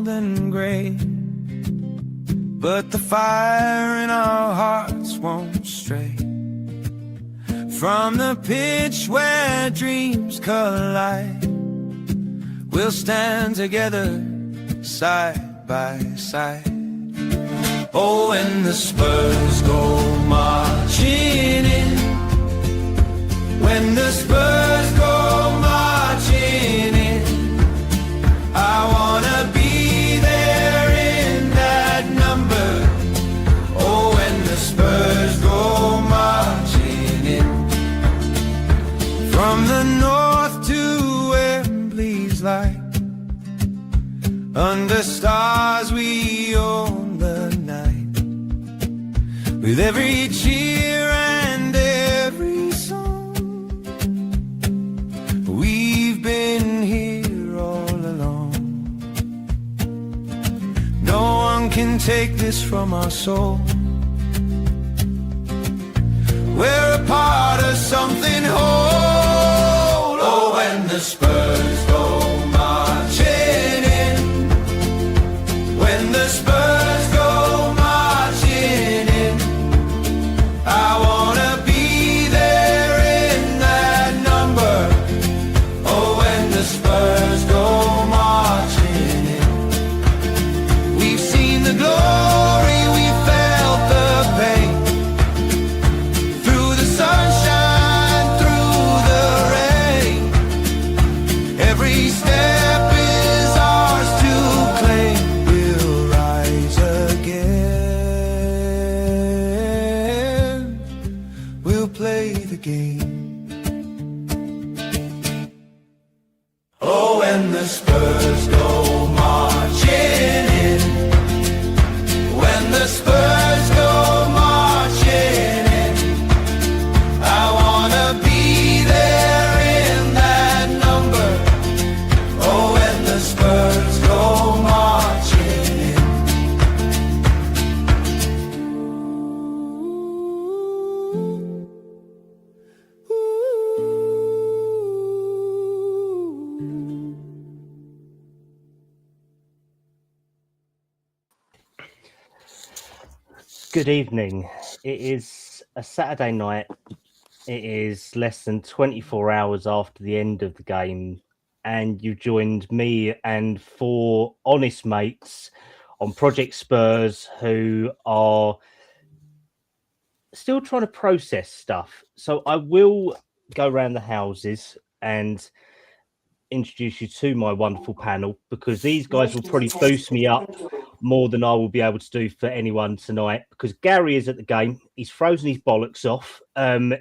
old and gray, but the fire in our hearts won't stray from the pitch where dreams collide. We'll stand together side by side. Oh, when the Spurs go marching in, when the Spurs go marching in, I wanna be there in that number. Oh, when the Spurs go marching in, from the north to Wembley's light, under stars we own the night, with every cheer and every song. We've been here all along. No one can take this from our soul. We're a part of something whole. Oh, when the Spurs go marching in, when the Spurs go marching in, I wanna be there in that number. Oh, when the Spurs go marching in, we've seen the glory, we felt the pain, through the sunshine, through the rain. Every step is ours to claim. We'll rise again. We'll play the game. Oh, when the Spurs go marching in, when the Spurs go marching in, I wanna be there in that number. Oh, when the Spurs go marching in. Good evening. It is a Saturday night. It is less than 24 hours after the end of the game, and you joined me and four honest mates on Project Spurs who are still trying to process stuff. So I will go around the houses and introduce you to my wonderful panel, because these guys will probably boost me up more than I will be able to do for anyone tonight, because Gary is at the game. He's frozen his bollocks off.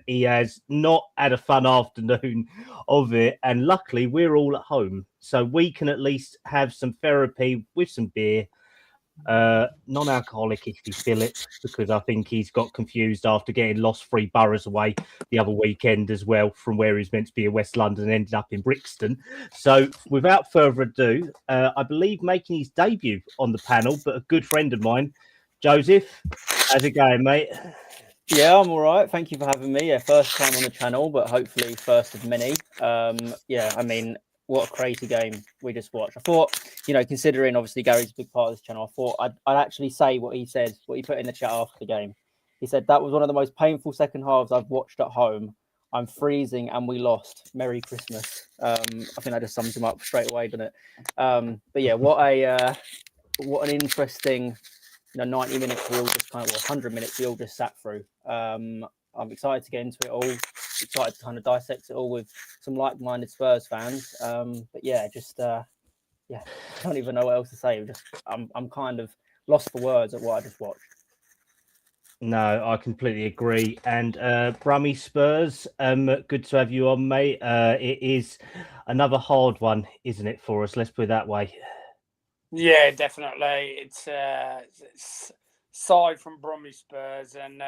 He has not had a fun afternoon of it, and luckily we're all at home, so we can at least have some therapy with some beer, non-alcoholic if you feel it, because I think he's got confused after getting lost 3 boroughs away the other weekend as well, from where he's meant to be in West London and ended up in Brixton. So without further ado, I believe making his debut on the panel, but a good friend of mine, Joseph. How's it going, mate? Yeah, I'm all right. Thank you for having me. Yeah, first time on the channel, but hopefully first of many. Yeah, I mean, what a crazy game we just watched. I thought, considering obviously Gary's a big part of this channel, I thought I'd actually say what he said, what he put in the chat after the game. He said that was one of the most painful second halves I've watched at home. I'm freezing and we lost. Merry Christmas. I think that just sums him up straight away, doesn't it? But yeah, what an interesting 90 minutes we all just 100 minutes we all just sat through. I'm excited to get into it all, excited to kind of dissect it all with some like-minded Spurs fans. But yeah, I don't even know what else to say. I'm kind of lost for words at what I just watched. No, I completely agree. And Brummy Spurs, good to have you on, mate. It is another hard one, isn't it, for us? Let's put it that way. Yeah, definitely. It's side from Brummy Spurs, and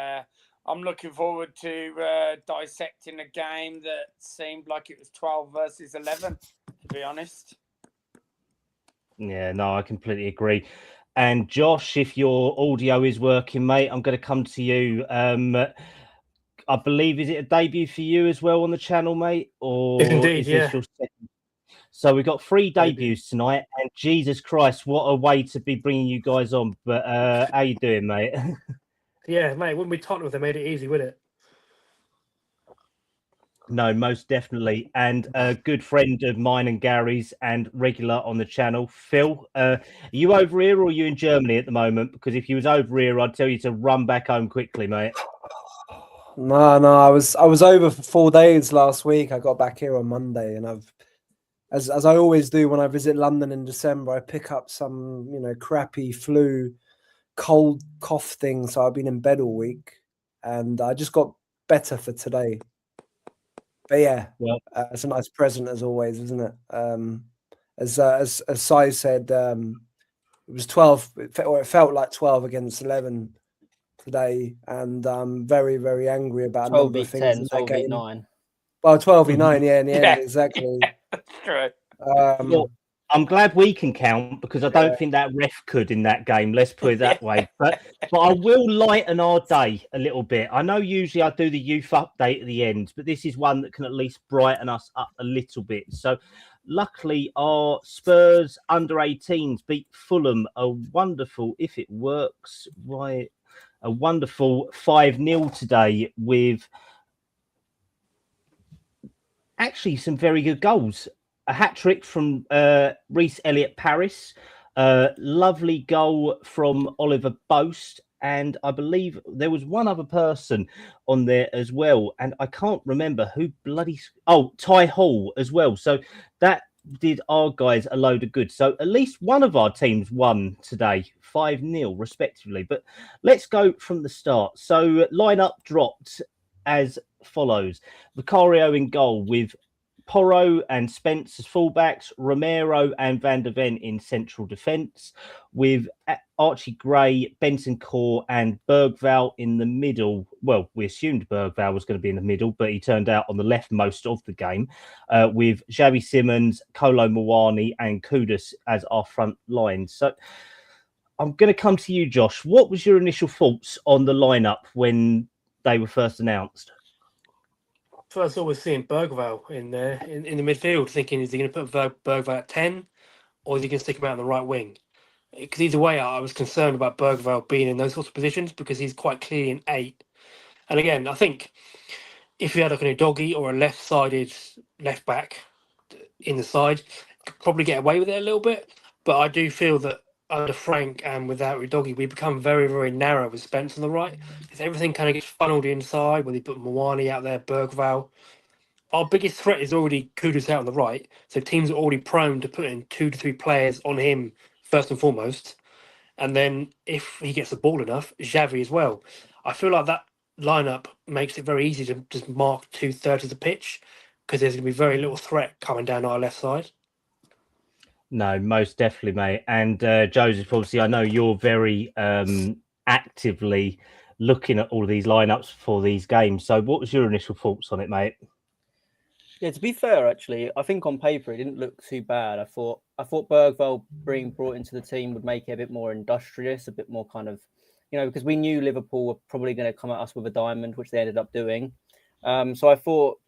I'm looking forward to dissecting a game that seemed like it was 12 versus 11, to be honest. Yeah, no, I completely agree. And Josh, if your audio is working, mate, I'm going to come to you. I believe, is it a debut for you as well on the channel, mate? Or Indeed, is this your second? So we've got 3 debuts tonight, and Jesus Christ, what a way to be bringing you guys on. But how you doing, mate? Yeah, mate, wouldn't be Tottenham if they made it easy, would it? No, most definitely. And a good friend of mine and Gary's and regular on the channel, Phil. Are you over here or are you in Germany at the moment? Because if you was over here, I'd tell you to run back home quickly, mate. No, I was over for 4 days last week. I got back here on Monday, and I've, as I always do when I visit London in December, I pick up some, crappy flu, cold cough thing. So I've been in bed all week, and I just got better for today. But yeah, Well, it's a nice present as always, isn't it? As Sai said, it was 12. It felt like 12 against 11 today, and I'm very, very angry about a 12 number of beat things 10, in that 12 beat game. 9. Well, 12v9, yeah, in the end, Yeah. exactly. That's true. well, I'm glad we can count because I don't Yeah. think that ref could in that game. Let's put it that way. But I will lighten our day a little bit. I know usually I do the youth update at the end, but this is one that can at least brighten us up a little bit. So luckily our Spurs under 18s beat Fulham a wonderful, if it works, right, a wonderful 5-0 today with actually some very good goals. A hat-trick from Reece Elliott-Paris, lovely goal from Oliver Boast, and I believe there was one other person on there as well, and I can't remember who bloody... Oh, Ty Hall as well. So that did our guys a load of good. So at least one of our teams won today, 5-0 respectively. But let's go from the start. So lineup dropped as follows. Vicario in goal with Porro and Spence as fullbacks, Romero and Van der Ven in central defence, with Archie Gray, Bentancur and Bergvall in the middle. Well, we assumed Bergvall was going to be in the middle, but he turned out on the left most of the game, with Xavi Simons, Kolo Muani and Kudus as our front line. So I'm going to come to you, Josh. What was your initial thoughts on the lineup when they were first announced? First, I was seeing Bergvall in there in the midfield, thinking, is he going to put Bergvall at 10 or is he going to stick him out on the right wing? Because either way, I was concerned about Bergvall being in those sorts of positions because he's quite clearly an 8. And again, I think if you had like a doggy or a left-sided left back in the side, could probably get away with it a little bit. But I do feel that under Frank and without Udogie, we become very, very narrow with Spence on the right. Because everything kind of gets funneled inside when they put Moani out there, Bergvall. Our biggest threat is already Kudus out on the right. So teams are already prone to putting 2 to 3 players on him first and foremost. And then if he gets the ball enough, Xavi as well. I feel like that lineup makes it very easy to just mark 2/3 of the pitch because there's going to be very little threat coming down our left side. No, most definitely, mate. And Joseph, obviously, I know you're very actively looking at all of these lineups for these games. So what was your initial thoughts on it, mate? Yeah, to be fair, actually, I think on paper it didn't look too bad. I thought Bergvall being brought into the team would make it a bit more industrious, a bit more kind of, because we knew Liverpool were probably going to come at us with a diamond, which they ended up doing. So I thought,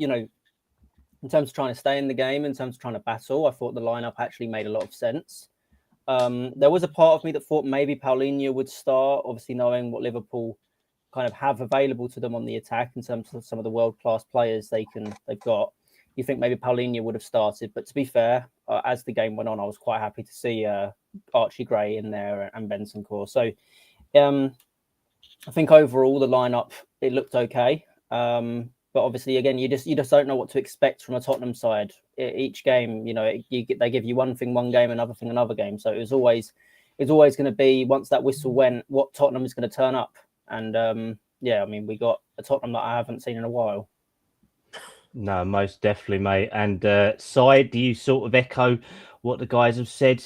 in terms of trying to stay in the game, in terms of trying to battle, I thought the lineup actually made a lot of sense. There was a part of me that thought maybe Paulinho would start, obviously knowing what Liverpool kind of have available to them on the attack in terms of some of the world-class players they've got. You think maybe Paulinho would have started, but to be fair, as the game went on, I was quite happy to see Archie Gray in there and Bentancur. So I think overall the lineup, it looked okay. But obviously, again, you just don't know what to expect from a Tottenham side. Each game, they give you one thing one game, another thing another game. So it's always going to be, once that whistle went, what Tottenham is going to turn up. And we got a Tottenham that I haven't seen in a while. No, most definitely, mate. And Side, do you sort of echo what the guys have said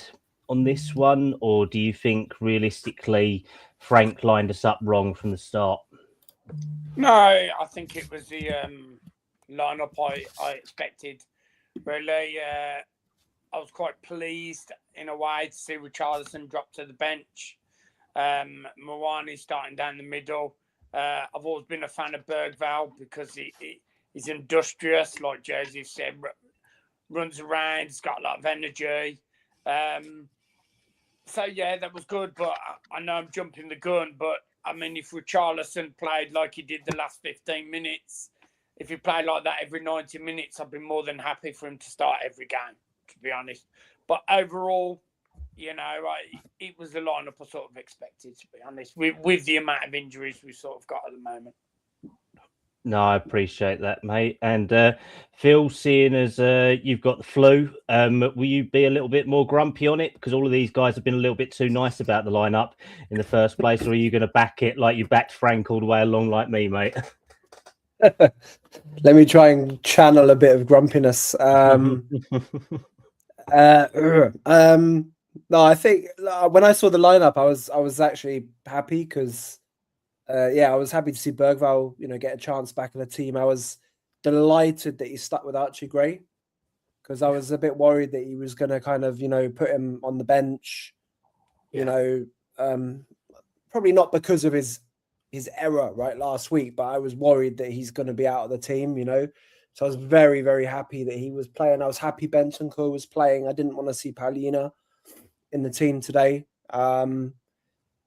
on this one, or do you think realistically Frank lined us up wrong from the start? No, I think it was the lineup I expected. Really, I was quite pleased in a way to see Richarlison drop to the bench. Moani starting down the middle. I've always been a fan of Bergvall because he's industrious, like Joseph said. runs around, he's got a lot of energy. So yeah, that was good. But I know I'm jumping the gun, but I mean, if Richarlison played like he did the last 15 minutes, if he played like that every 90 minutes, I'd be more than happy for him to start every game, to be honest. But overall, you know, it was the lineup I sort of expected, to be honest, with the amount of injuries we sort of got at the moment. No, I appreciate that, mate. And Phil, seeing as you've got the flu, will you be a little bit more grumpy on it? Because all of these guys have been a little bit too nice about the lineup in the first place, or are you going to back it like you backed Frank all the way along like me, mate? Let me try and channel a bit of grumpiness. No, I think when I saw the lineup, I was actually happy because, I was happy to see Bergvall, get a chance back in the team. I was delighted that he stuck with Archie Gray because I was a bit worried that he was going to kind of, put him on the bench. Probably not because of his error right last week, but I was worried that he's going to be out of the team. So I was very, very happy that he was playing. I was happy Bentancur was playing. I didn't want to see Paulina in the team today.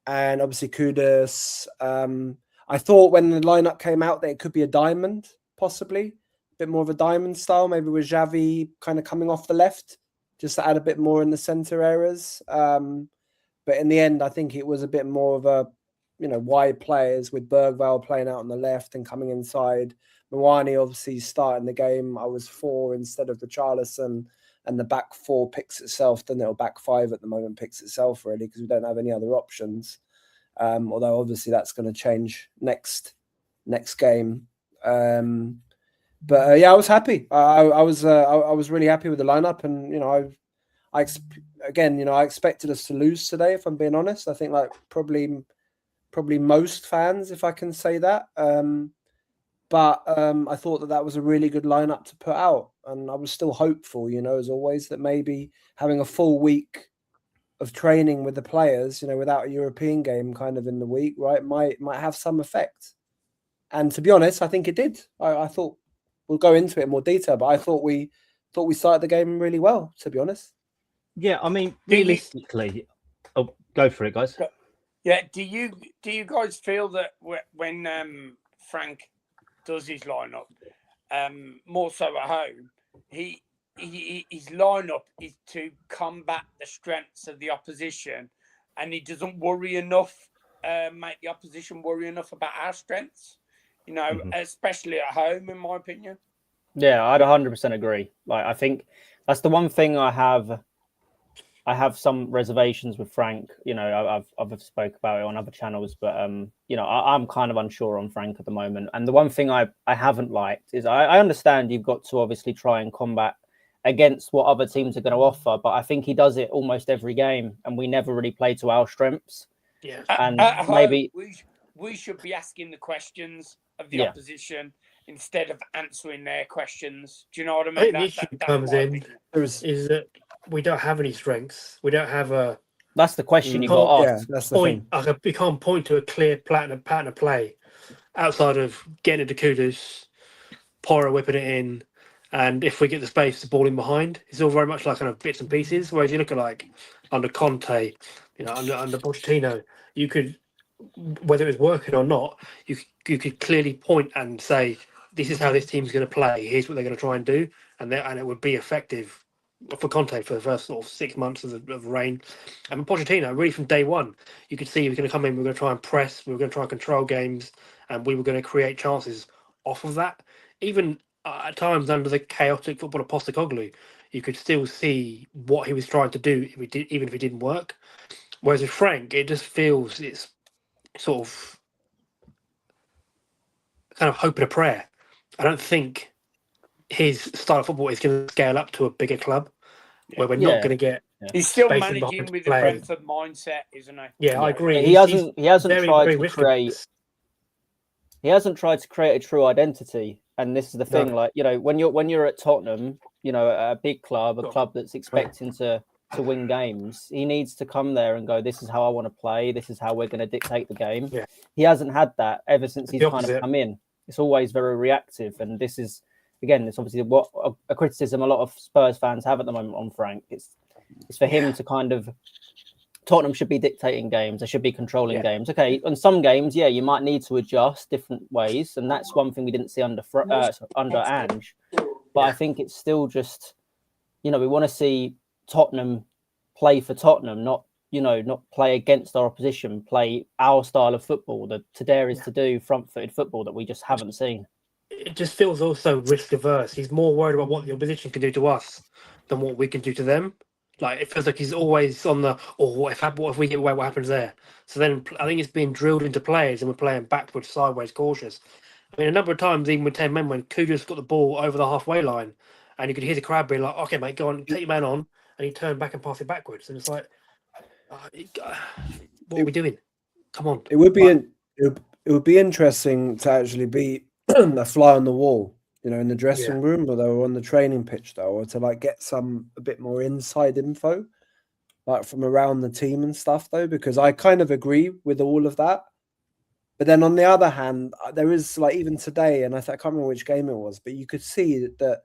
And obviously Kudus. I thought when the lineup came out that it could be a diamond, possibly. A bit more of a diamond style, maybe with Xavi kind of coming off the left, just to add a bit more in the centre areas. But in the end, I think it was a bit more of a, wide players with Bergvall playing out on the left and coming inside. Mwani obviously starting the game. I was 4 instead of Richarlison, and the back 4 picks itself. The little back 5 at the moment picks itself really because we don't have any other options. Although obviously that's going to change next game. But I was happy. I was really happy with the lineup, and I expected us to lose today. If I'm being honest, I think probably most fans, if I can say that. But I thought that was a really good lineup to put out, and I was still hopeful, as always, that maybe having a full week of training with the players, without a European game kind of in the week, right, might have some effect. And to be honest, I think it did. I thought we'll go into it in more detail, but I thought we started the game really well, to be honest. Yeah, I mean, realistically, go for it, guys. Yeah, do you guys feel that when Frank does his lineup, more so at home, his lineup is to combat the strengths of the opposition, and he doesn't worry enough, make the opposition worry enough about our strengths, especially at home, in my opinion. Yeah, I'd 100% agree. I think that's the one thing I have some reservations with Frank. I've spoke about it on other channels, but I'm kind of unsure on Frank at the moment. And the one thing I haven't liked is I understand you've got to obviously try and combat against what other teams are going to offer, but I think he does it almost every game, and we never really play to our strengths. Yeah, and at maybe home, we should be asking the questions of the opposition instead of answering their questions. Do you know what I mean? I think the issue comes in is that we don't have any strengths. We don't have a. That's the question you got asked. Yeah, that's the thing. We can't point to a clear pattern of play outside of getting into Kudus, Porro whipping it in, and if we get the space, the ball in behind. It's all very much like kind of bits and pieces. Whereas you look at under Conte, under Pochettino, you could, whether it was working or not, you could clearly point and say, this is how this team's going to play. Here's what they're going to try and do, and it would be effective for Conte for the first sort of 6 months of reign. And Pochettino, really from day one, you could see he was going to come in. We were going to try and press. We were going to try and control games, and we were going to create chances off of that. Even at times under the chaotic football of Postecoglou, you could still see what he was trying to do. Even if it didn't work. Whereas with Frank, it just feels it's sort of kind of hope and a prayer. I don't think his style of football is going to scale up to a bigger club where we're not going to get. He's still managing with the Brentford mindset, isn't he? Yeah, I agree. He hasn't tried to create. He hasn't tried to create a true identity, and this is the thing. No. When you're at Tottenham, a big club, a club that's expecting to win games, he needs to come there and go, this is how I want to play, this is how we're going to dictate the game. He hasn't had that ever since he's kind of come in. It's always very reactive, and this is again, it's obviously what a criticism a lot of Spurs fans have at the moment on Frank. It's for him to kind of, Tottenham should be dictating games. They should be controlling games. Okay, on some games, you might need to adjust different ways, and that's one thing we didn't see under Ange. But I think it's still just, we want to see Tottenham play for Tottenham, not play against our opposition, play our style of football, the Tadaris to do front-footed football that we just haven't seen. It just feels also risk averse. He's more worried about what the opposition can do to us than what we can do to them. Like, it feels like he's always on the, what if we get away, what happens there? So then I think it's being drilled into players and we're playing backwards, sideways, cautious. I mean, a number of times, even with 10 men, when Kudus got the ball over the halfway line and you could hear the crowd being like, okay, mate, go on, take your man on. And he turned back and passed it backwards. And it's like, what are we doing? Come on. It would be interesting to actually be a fly on the wall, in the dressing room, or they were on the training pitch, though, or to like get a bit more inside info, like from around the team and stuff, though, because I kind of agree with all of that. But then on the other hand, there is, like, even today, and I can't remember which game it was, but you could see that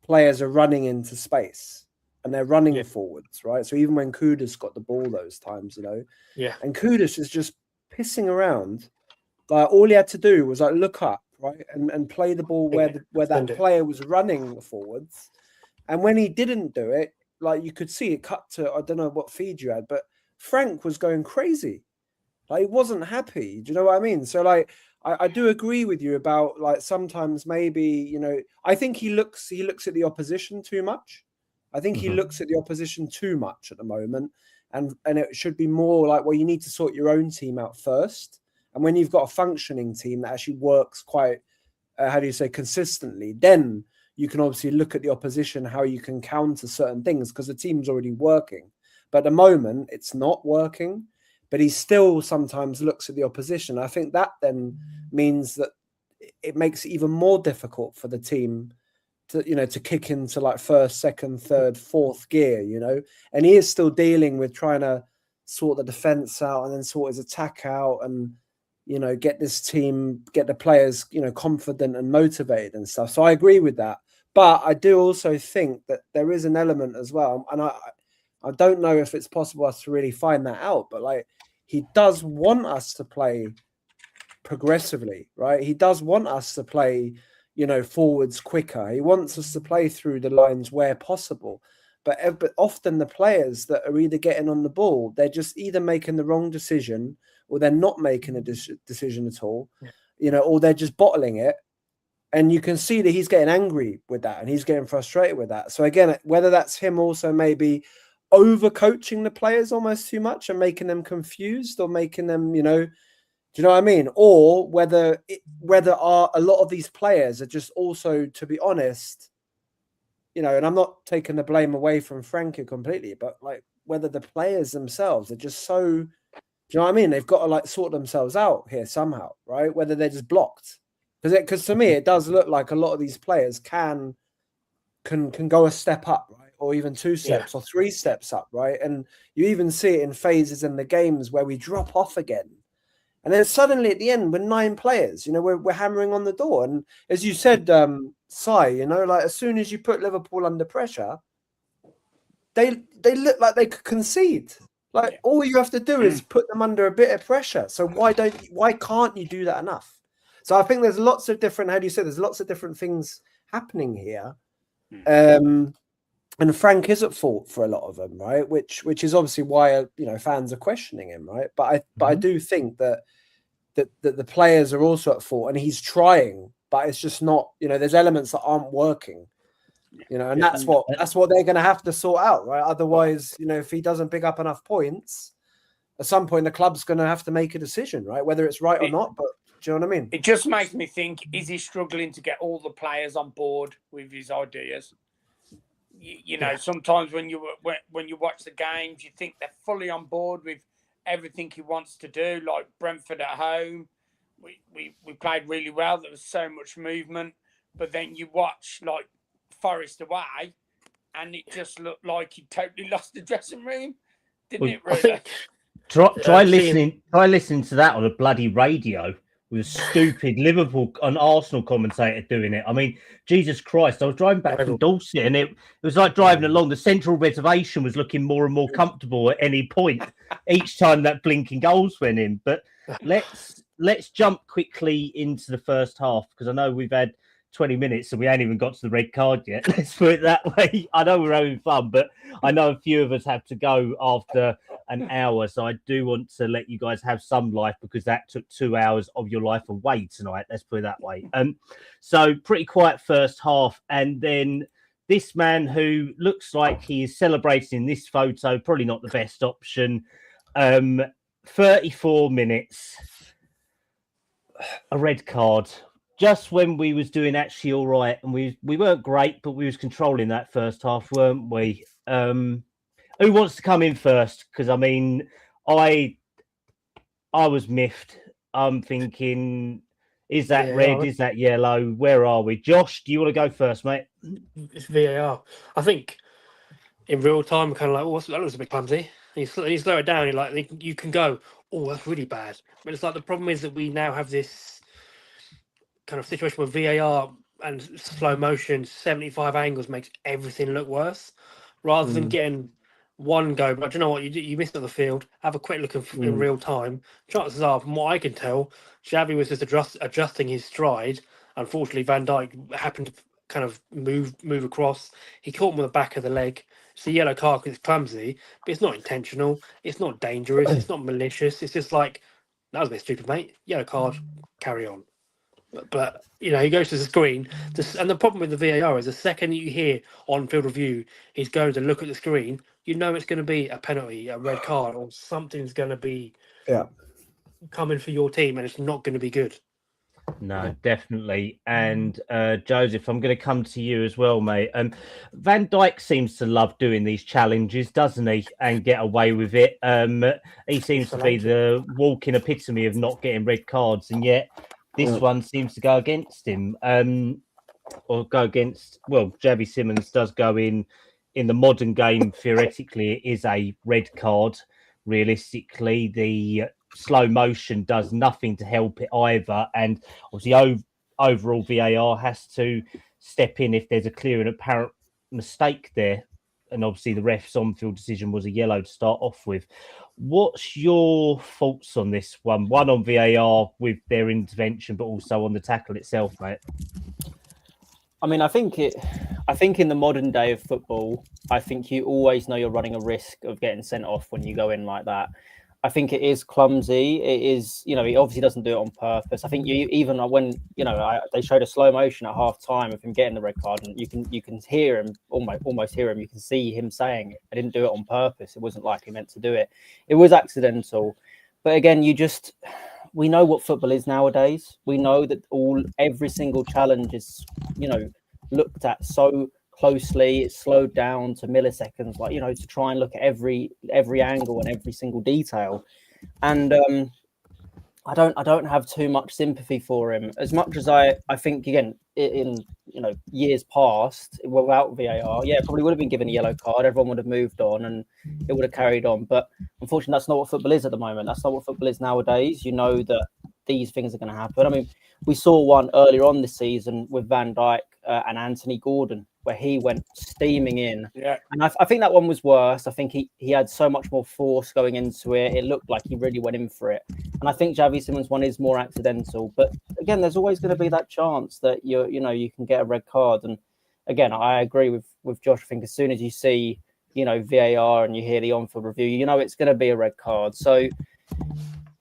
players are running into space and they're running forwards, right? So even when Kudus got the ball those times, and Kudus is just pissing around, like, all he had to do was like look up, right, and play the ball where that player was running forwards. And when he didn't do it, like, you could see it cut to, I don't know what feed you had, but Frank was going crazy. Like, he wasn't happy. Do you know what I mean? So, like, I do agree with you about, like, sometimes maybe, I think he looks at the opposition too much. I think he looks at the opposition too much at the moment. And it should be more like, well, you need to sort your own team out first. And when you've got a functioning team that actually works quite, consistently, then you can obviously look at the opposition, how you can counter certain things, because the team's already working. But at the moment, it's not working. But he still sometimes looks at the opposition. I think that then means that it makes it even more difficult for the team to kick into like first, second, third, fourth gear, And he is still dealing with trying to sort the defense out and then sort his attack out and, get this team, get the players, confident and motivated and stuff. So I agree with that. But I do also think that there is an element as well. And I don't know if it's possible us to really find that out, but like, he does want us to play progressively, right? He does want us to play, forwards quicker. He wants us to play through the lines where possible. But often the players that are either getting on the ball, they're just either making the wrong decision or they're not making a decision at all, or they're just bottling it. And you can see that he's getting angry with that and he's getting frustrated with that. So again, whether that's him also maybe over coaching the players almost too much and making them confused or making them, do you know what I mean? Or whether a lot of these players are just also, to be honest, and I'm not taking the blame away from Frankie completely, but like whether the players themselves are just so, do you know what I mean? They've got to like sort themselves out here somehow, right? Whether they're just blocked. Because to me, it does look like a lot of these players can go a step up, right? Or even 2 steps or 3 steps up, right? And you even see it in phases in the games where we drop off again. And then suddenly at the end, we're 9 players, we're hammering on the door. And as you said, Si, like as soon as you put Liverpool under pressure, they look like they could concede. Like all you have to do is put them under a bit of pressure. So why can't you do that enough? So I think there's lots of different, there's lots of different things happening here. And Frank is at fault for a lot of them, right? Which is obviously why fans are questioning him, right? But I do think that the players are also at fault, and he's trying, but it's just not. There's elements that aren't working, and that's what they're going to have to sort out, right? Otherwise, if he doesn't pick up enough points, at some point the club's going to have to make a decision, right? Whether it's right or not, but. Do you know what I mean? It just makes me think: is he struggling to get all the players on board with his ideas? Sometimes when you watch the games, you think they're fully on board with everything he wants to do. Like Brentford at home, we played really well. There was so much movement, but then you watch like Forest away, and it just looked like he totally lost the dressing room, didn't it? Really. Try listening to that on a bloody radio with a stupid Liverpool and Arsenal commentator doing it. I mean, Jesus Christ, I was driving back from Dorset and it was like driving along. The central reservation was looking more and more comfortable at any point each time that blinking goals went in. But let's jump quickly into the first half, because I know we've had 20 minutes and we ain't even got to the red card yet. Let's put it that way. I know we're having fun, but I know a few of us have to go after an hour. So I do want to let you guys have some life, because that took 2 hours of your life away tonight. Let's put it that way. So pretty quiet first half. And then this man who looks like he is celebrating in this photo, probably not the best option. 34 minutes, a red card. Just when we was doing actually all right, and we weren't great, but we was controlling that first half, weren't we? Who wants to come in first? Because I mean, I was miffed. I'm thinking, is that red? Is that yellow? Where are we? Josh, do you want to go first, mate? It's VAR. I think in real time, kind of like, that was a bit clumsy. You slow it down. You're like, you can go, oh, that's really bad. But it's like the problem is that we now have this kind of situation where VAR and slow motion, 75 angles makes everything look worse, rather than getting one go. But you know what? You missed on the field. Have a quick look in real time. Chances are, from what I can tell, Xavi was just adjusting his stride. Unfortunately, Van Dijk happened to kind of move across. He caught him on the back of the leg. It's a yellow card because it's clumsy, but it's not intentional. It's not dangerous. It's not malicious. It's just like, that was a bit stupid, mate. Yellow card, carry on. But you know, he goes to the screen, and the problem with the VAR is the second you hear on field review he's going to look at the screen, you know it's going to be a penalty, a red card, or something's going to be coming for your team, and it's not going to be good. No, definitely. And Joseph, I'm going to come to you as well, mate. Van Dijk seems to love doing these challenges, doesn't he? And get away with it. He seems to be the walking epitome of not getting red cards, and yet this one seems to go against him. Or go against, well, Xavi Simons does go in the modern game. Theoretically, it is a red card. Realistically, the slow motion does nothing to help it either. And obviously, overall, VAR has to step in if there's a clear and apparent mistake there. And obviously, the ref's on-field decision was a yellow to start off with. What's your thoughts on this one? One on VAR with their intervention, but also on the tackle itself, mate. I mean, I think in the modern day of football, I think you always know you're running a risk of getting sent off when you go in like that. I think it is clumsy. It is, you know, he obviously doesn't do it on purpose. I think even when, you know, they showed a slow motion at half time of him getting the red card, and you can hear him, almost hear him. You can see him saying, I didn't do it on purpose. It wasn't like he meant to do it. It was accidental. But again, we know what football is nowadays. We know that every single challenge is, you know, looked at so closely. It's slowed down to milliseconds, like, you know, to try and look at every angle and every single detail. And I don't have too much sympathy for him, as much as I think, again, in, you know, years past without VAR, probably would have been given a yellow card. Everyone would have moved on and it would have carried on. But unfortunately, that's not what football is at the moment. That's not what football is nowadays. You know that these things are going to happen. I mean, we saw one earlier on this season with Van Dijk and Anthony Gordon, where he went steaming in. Yeah. And I think that one was worse. I think he had so much more force going into it. It looked like he really went in for it. And I think Xavi Simons' one is more accidental. But again, there's always going to be that chance that you can get a red card. And again, I agree with Josh. I think as soon as you see, you know, VAR and you hear the on-field review, you know it's going to be a red card. So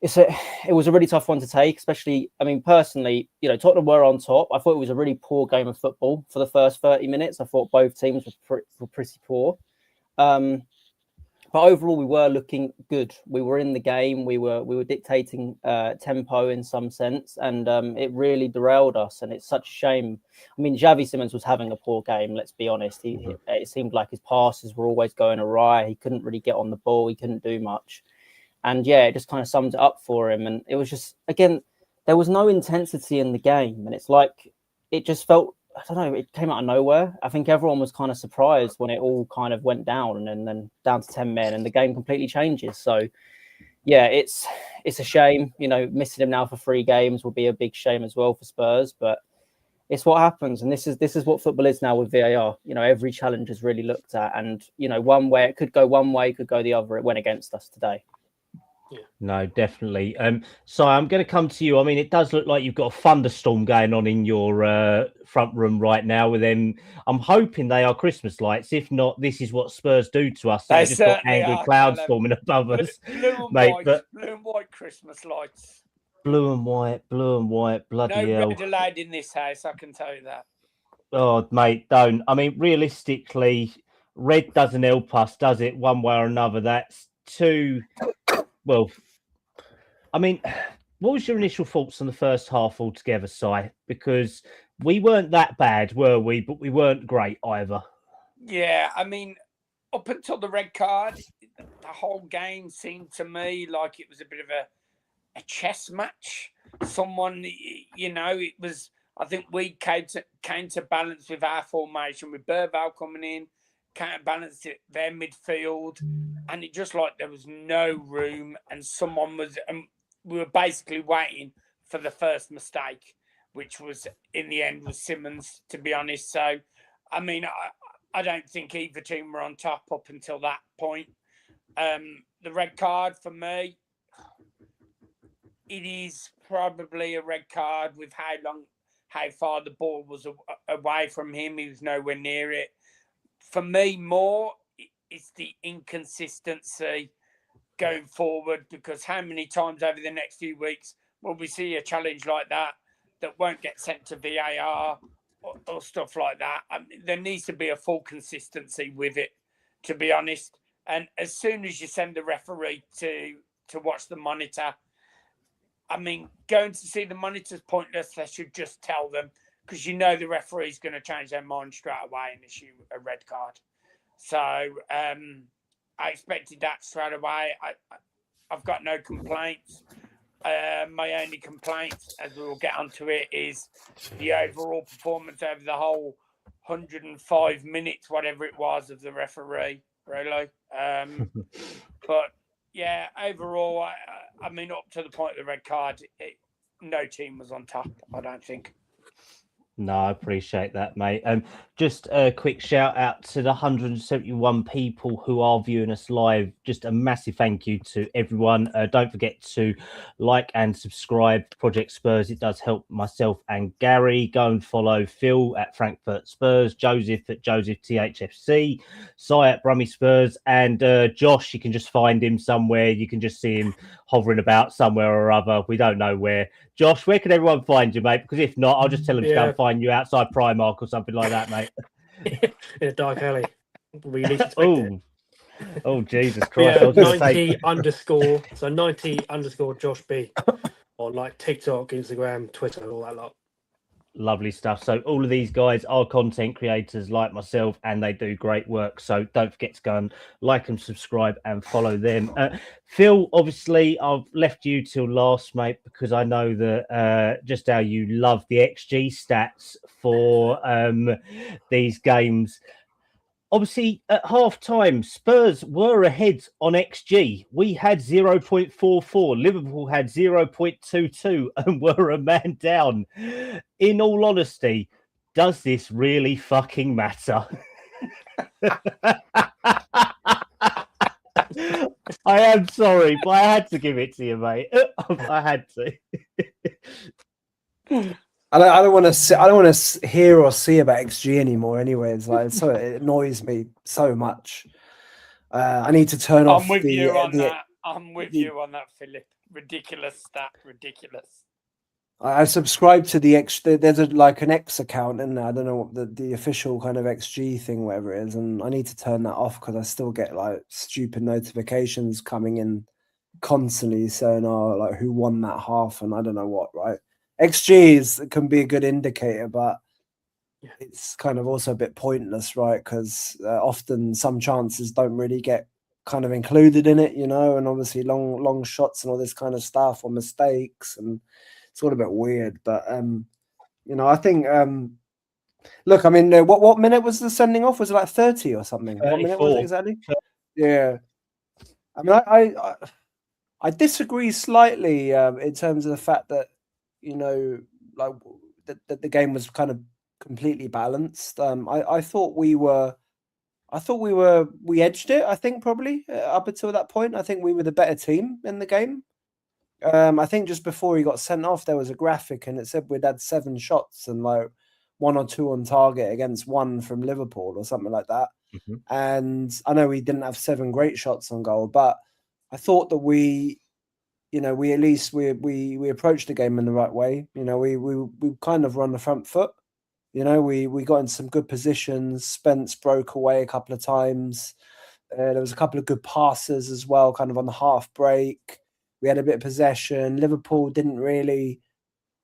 it was a really tough one to take, especially, I mean, personally, you know, Tottenham were on top. I thought it was a really poor game of football for the first 30 minutes. I thought both teams were pretty poor. But overall, we were looking good. We were in the game. We were dictating tempo in some sense, and it really derailed us. And it's such a shame. I mean, Xavi Simons was having a poor game. Let's be honest. It seemed like his passes were always going awry. He couldn't really get on the ball. He couldn't do much. And it just kind of summed it up for him. And it was just, again, there was no intensity in the game. And it's like, it just felt, I don't know, it came out of nowhere. I think everyone was kind of surprised when it all kind of went down and then down to 10 men and the game completely changes. So yeah, it's a shame. You know, missing him now for 3 games will be a big shame as well for Spurs. But it's what happens, and this is what football is now with VAR. You know, every challenge is really looked at, and you know, one way it could go one way, could go the other. It went against us today. No, definitely. So I'm going to come to you. I mean, it does look like you've got a thunderstorm going on in your front room right now with them. I'm hoping they are Christmas lights. If not, this is what Spurs do to us. They They just got certainly angry are, cloud Callum. storming above us, Blue and mate. white, But blue and white Christmas lights. blue and white, bloody No hell. red allowed in this house, I can tell you that. Oh, mate, don't. I mean, realistically, red doesn't help us, does it? One way or another. That's too. Well, I mean, what was your initial thoughts on the first half altogether, Si? Because we weren't that bad, were we? But we weren't great either. Yeah, I mean, up until the red card, the whole game seemed to me like it was a bit of a chess match. Someone, you know, it was. I think we came to balance with our formation, with Burval coming in, counterbalanced it their midfield, and it just like there was no room, and someone was. We were basically waiting for the first mistake, which was in the end was Simmons, to be honest. So, I mean, I don't think either team were on top up until that point. The red card for me, it is probably a red card with how far the ball was away from him. He was nowhere near it. For me, more it's the inconsistency going forward, because how many times over the next few weeks will we see a challenge like that won't get sent to VAR or stuff like that? I mean, there needs to be a full consistency with it, to be honest. And as soon as you send the referee to watch the monitor, I mean, going to see the monitor's pointless. They should just tell them, because you know the referee's going to change their mind straight away and issue a red card. So I expected that straight away. I've got no complaints. My only complaint, as we will get onto it, is the overall performance over the whole 105 minutes, whatever it was, of the referee, really. But yeah, overall, I mean, up to the point of the red card, no team was on top, I don't think. No, I appreciate that, mate. Just a quick shout out to the 171 people who are viewing us live. Just a massive thank you to everyone. Don't forget to like and subscribe to Prjctspurs. It does help myself and Gary. Go and follow Phil at Prjctspurs, Joseph at Joseph THFC, Si at Brummy Spurs, and Josh. You can just find him somewhere. You can just see him hovering about somewhere or other. We don't know where. Josh, where can everyone find you, mate? Because if not, I'll just tell them to go and find you outside Primark or something like that, mate. In a dark alley. We least expect it. Oh, Jesus Christ. Yeah, I was gonna 90 underscore, so 90 underscore Josh B on like TikTok, Instagram, Twitter, all that lot. Lovely stuff. So all of these guys are content creators like myself, and they do great work. So don't forget to go and like and subscribe and follow them. Phil, obviously, I've left you till last, mate, because I know that just how you love the XG stats for these games. Obviously, at half time, Spurs were ahead on XG. We had 0.44. Liverpool had 0.22 and were a man down. In all honesty, does this really fucking matter? I am sorry, but I had to give it to you, mate. I had to. I don't want to hear or see about XG anymore. Anyway, it's like it annoys me so much. I need to turn off. I'm with you on that, Philip. Ridiculous stat, ridiculous. I subscribe to the X. There's an X account in there. I don't know what the official kind of XG thing, whatever it is, and I need to turn that off because I still get like stupid notifications coming in constantly saying, "Oh, like who won that half?" and I don't know what, right? XG can be a good indicator, but it's kind of also a bit pointless, right? Because often some chances don't really get kind of included in it, you know, and obviously long shots and all this kind of stuff or mistakes, and it's all a bit weird. But you know, I think look, I mean, what minute was the sending off? Was it like 30 or something? 34. What minute was it exactly? Yeah, I mean, I disagree slightly in terms of the fact that like that the game was kind of completely balanced. I thought we edged it. I think probably up until that point, I think we were the better team in the game. I think just before he got sent off, there was a graphic and it said we'd had 7 shots and like 1 or 2 on target against 1 from Liverpool or something like that. Mm-hmm. And I know we didn't have 7 great shots on goal, but I thought that we at least we approached the game in the right way. We kind of were on the front foot. We got in some good positions. Spence broke away a couple of times. There was a couple of good passes as well, kind of on the half break. We had a bit of possession. Liverpool didn't really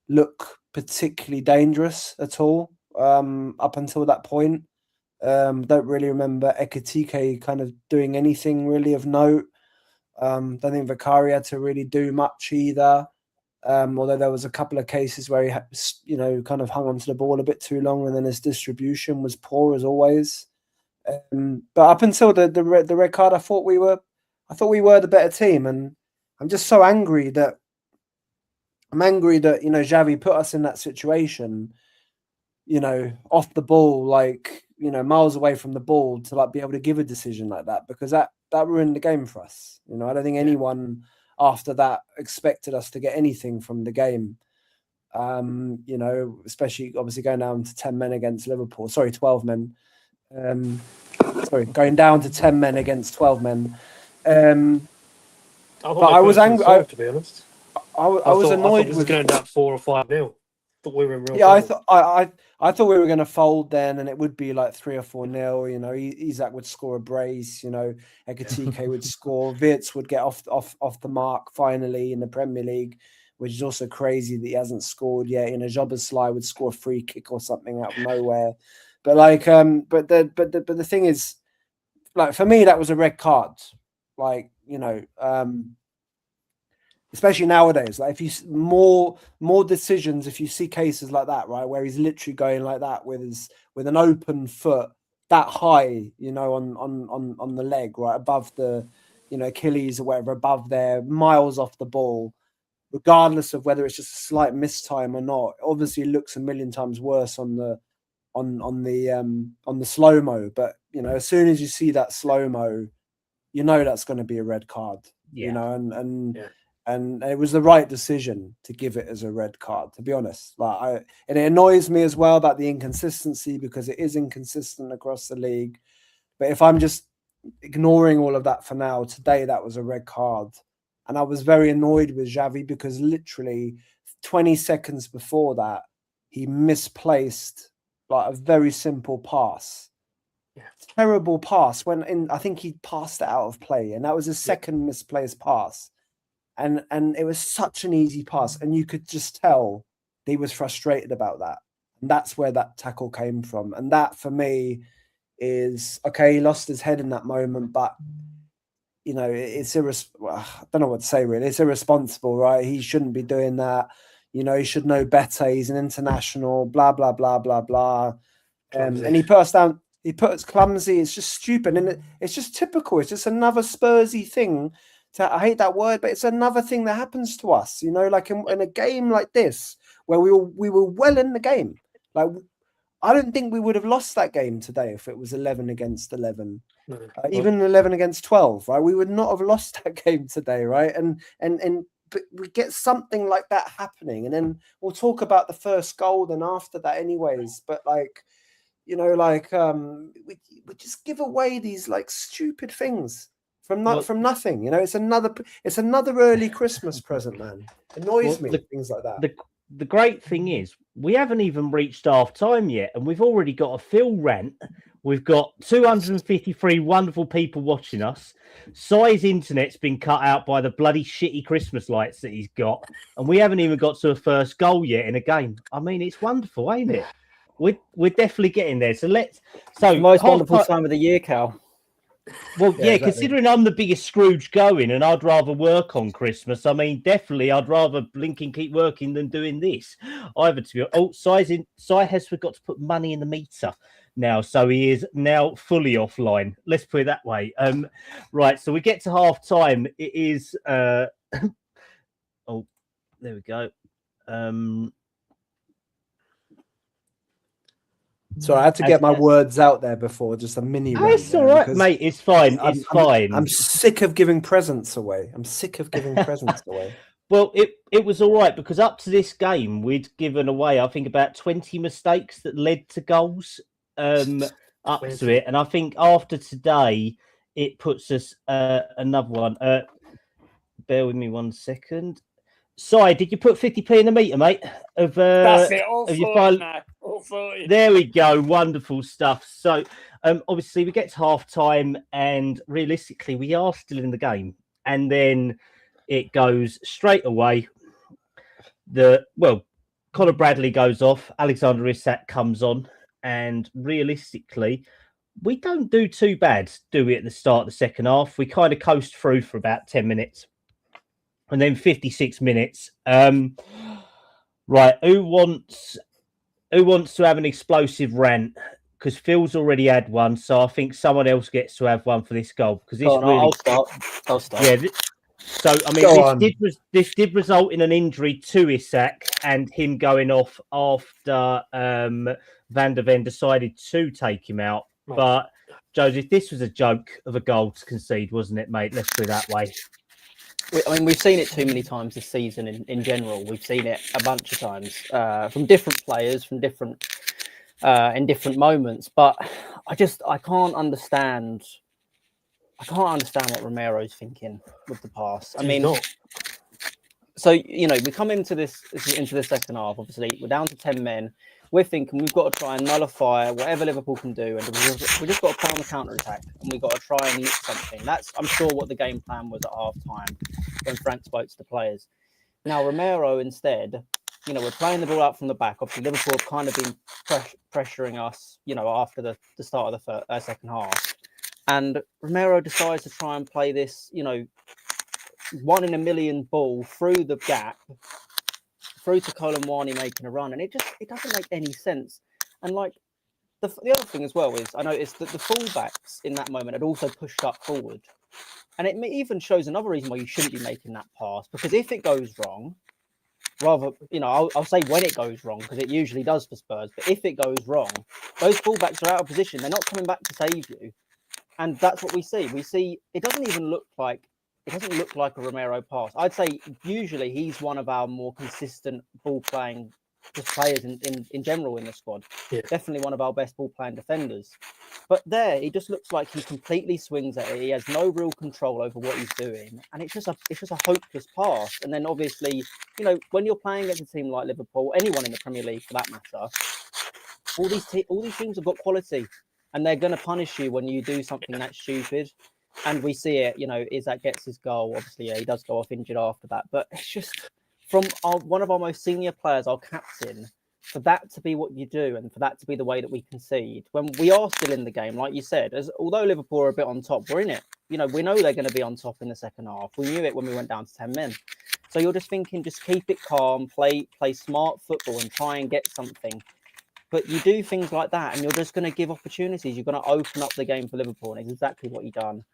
look particularly dangerous at all up until that point. Don't really remember Ekitike kind of doing anything really of note. Don't think Vicari had to really do much either. Although there was a couple of cases where he had, kind of hung onto the ball a bit too long, and then his distribution was poor as always. But up until the red card, I thought we were the better team, and I'm just so angry that Xavi put us in that situation. Off the ball, like miles away from the ball, to like be able to give a decision like that, because that ruined the game for us. I don't think anyone after that expected us to get anything from the game. Especially obviously going down to 10 men against Liverpool. Sorry, 12 men. Going down to 10 men against 12 men. I was angry. To be honest, I was annoyed. I was going down 4 or 5-0. Thought we were in real. Yeah, trouble. I thought we were going to fold then, and it would be like 3 or 4-0. Isak would score a brace. Ekitike would score. Wirtz would get off the mark finally in the Premier League, which is also crazy that he hasn't scored yet. Jobberslai would score a free kick or something out of nowhere. But but the thing is, like, for me, that was a red card. Like, especially nowadays, like if you more decisions, if you see cases like that, right, where he's literally going like that with an open foot that high, on the leg, right above the, Achilles or whatever, above there, miles off the ball, regardless of whether it's just a slight mistime or not. Obviously, it looks a million times worse on the slow mo. But as soon as you see that slow mo, that's going to be a red card. And it was the right decision to give it as a red card, to be honest. And it annoys me as well about the inconsistency, because it is inconsistent across the league. But if I'm just ignoring all of that for now, today that was a red card. And I was very annoyed with Xavi because literally 20 seconds before that, he misplaced like a very simple pass. Yeah. Terrible pass. I think he passed it out of play, and that was his second misplaced pass. And it was such an easy pass, and you could just tell he was frustrated about that. And that's where that tackle came from. And that, for me, is okay. He lost his head in that moment, but it's I don't know what to say really. It's irresponsible, right? He shouldn't be doing that. He should know better. He's an international. Blah blah blah blah blah. And he put us down. He put us clumsy. It's just stupid, and it's just typical. It's just another Spursy thing. I hate that word, but it's another thing that happens to us, like in a game like this, where we were well in the game. Like, I don't think we would have lost that game today if it was 11 against 11, even 11 against 12, right? We would not have lost that game today, right? But we get something like that happening, and then we'll talk about the first goal then after that anyways. But we just give away these like stupid things. From nothing, it's another early Christmas present, man. Annoys me, things like that. The great thing is we haven't even reached half time yet, and we've already got a Phil rant. We've got 253 wonderful people watching us. Si's internet's been cut out by the bloody shitty Christmas lights that he's got, and we haven't even got to a first goal yet in a game. I mean, it's wonderful, ain't it? We're definitely getting there. So it's the most wonderful time of the year, Cal. Well, yeah, exactly. Considering I'm the biggest Scrooge going and I'd rather work on Christmas, I mean, definitely I'd rather blink and keep working than doing this. Either to be Si has forgot to put money in the meter. now, so he is now fully offline. Let's put it that way. Right, so we get to half time. It is oh, there we go. So I had to get my words out there before, just a mini rant. It's all right, mate. It's fine. It's fine. I'm sick of giving presents away. Well, it was all right because up to this game, we'd given away, I think, about 20 mistakes that led to goals up to it. And I think after today, it puts us another one. Bear with me 1 second. Si, did you put 50p in the meter, mate? That's it. All 40 now. All 40. There we go. Wonderful stuff. So, obviously, we get to half time, and realistically, we are still in the game. And then it goes straight away. Conor Bradley goes off. Alexander Isak comes on, and realistically, we don't do too bad, do we? At the start of the second half, we kind of coast through for about 10 minutes. And then 56 minutes. Right, who wants to have an explosive rant? Because Phil's already had one, so I think someone else gets to have one for this goal. Because this I'll start. Yeah. So I mean, this did result in an injury to Isak and him going off after Van der Ven decided to take him out. Right. But Joseph, this was a joke of a goal to concede, wasn't it, mate? Let's put it that way. I mean, we've seen it too many times this season in general. We've seen it a bunch of times from different players, from different in different moments. But I can't understand. I can't understand what Romero's thinking with the pass. I mean, so we come into the second half. Obviously, we're down to 10 men. We're thinking we've got to try and nullify whatever Liverpool can do, and we just got to play on the counter attack, and we've got to try and lick something. That's, I'm sure, what the game plan was at half time when Frank spoke to the players. Now Romero instead, we're playing the ball out from the back. Obviously, Liverpool have kind of been pressuring us, after the start of the second half, and Romero decides to try and play this, 1 in a million ball through the gap, through to Colin Warney making a run, and it doesn't make any sense. And like the other thing as well is I noticed that the fullbacks in that moment had also pushed up forward, and it even shows another reason why you shouldn't be making that pass, because if it goes wrong, rather I'll say when it goes wrong, because it usually does for Spurs, but if it goes wrong, those fullbacks are out of position. They're not coming back to save you, and that's what we see. We see it doesn't look like a Romero pass. I'd say usually he's one of our more consistent ball playing just players in general in the squad. Yeah. Definitely one of our best ball playing defenders. But there, he just looks like he completely swings at it. He has no real control over what he's doing, and it's just a hopeless pass. And then obviously, when you're playing against a team like Liverpool, anyone in the Premier League for that matter, all these teams have got quality, and they're going to punish you when you do something that's stupid. And we see it, Isak gets his goal. Obviously, he does go off injured after that. But it's just from one of our most senior players, our captain, for that to be what you do and for that to be the way that we concede when we are still in the game, like you said, although Liverpool are a bit on top, we're in it. We know they're going to be on top in the second half. We knew it when we went down to 10 men. So you're just thinking, just keep it calm, play smart football and try and get something. But you do things like that and you're just going to give opportunities. You're going to open up the game for Liverpool, and it's exactly what he done.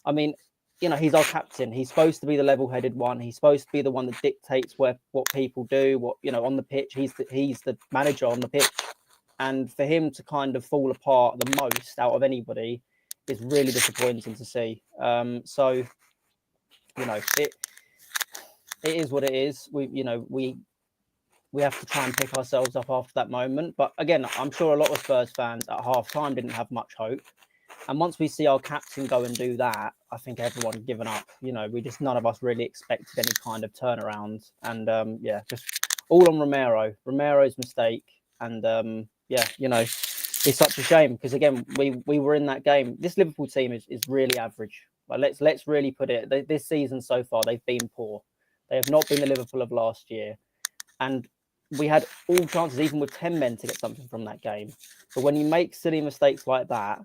I mean, he's our captain. He's supposed to be the level-headed one. He's supposed to be the one that dictates what people do, on the pitch. He's the manager on the pitch. And for him to kind of fall apart the most out of anybody is really disappointing to see. So, it is what it is. We have to try and pick ourselves up after that moment. But again, I'm sure a lot of Spurs fans at half-time didn't have much hope. And once we see our captain go and do that, I think everyone given up. None of us really expected any kind of turnaround. And just all on Romero. Romero's mistake. And it's such a shame because again, we were in that game. This Liverpool team is really average. Like let's really put it. This season so far, they've been poor. They have not been the Liverpool of last year. And we had all chances, even with 10 men, to get something from that game. But when you make silly mistakes like that,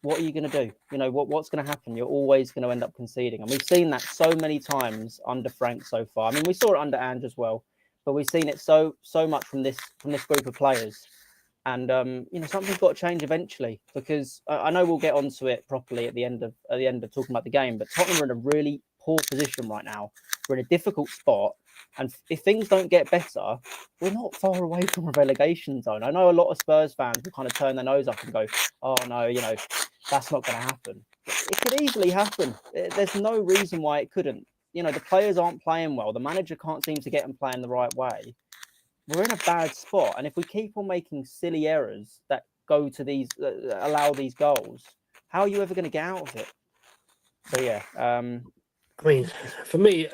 what are you going to do? What's going to happen? You're always going to end up conceding. And we've seen that so many times under Frank so far. I mean, we saw it under Ange as well, but we've seen it so much from this group of players. And something's got to change eventually, because I know we'll get onto it properly at the end of talking about the game. But Tottenham are in a really poor position right now. We're in a difficult spot, and if things don't get better, we're not far away from a relegation zone. I know a lot of Spurs fans will kind of turn their nose up and go, "Oh no, that's not going to happen." It could easily happen. There's no reason why it couldn't. The players aren't playing well. The manager can't seem to get them playing the right way. We're in a bad spot, and if we keep on making silly errors that go to these, allow these goals, how are you ever going to get out of it? So yeah, I mean, for me,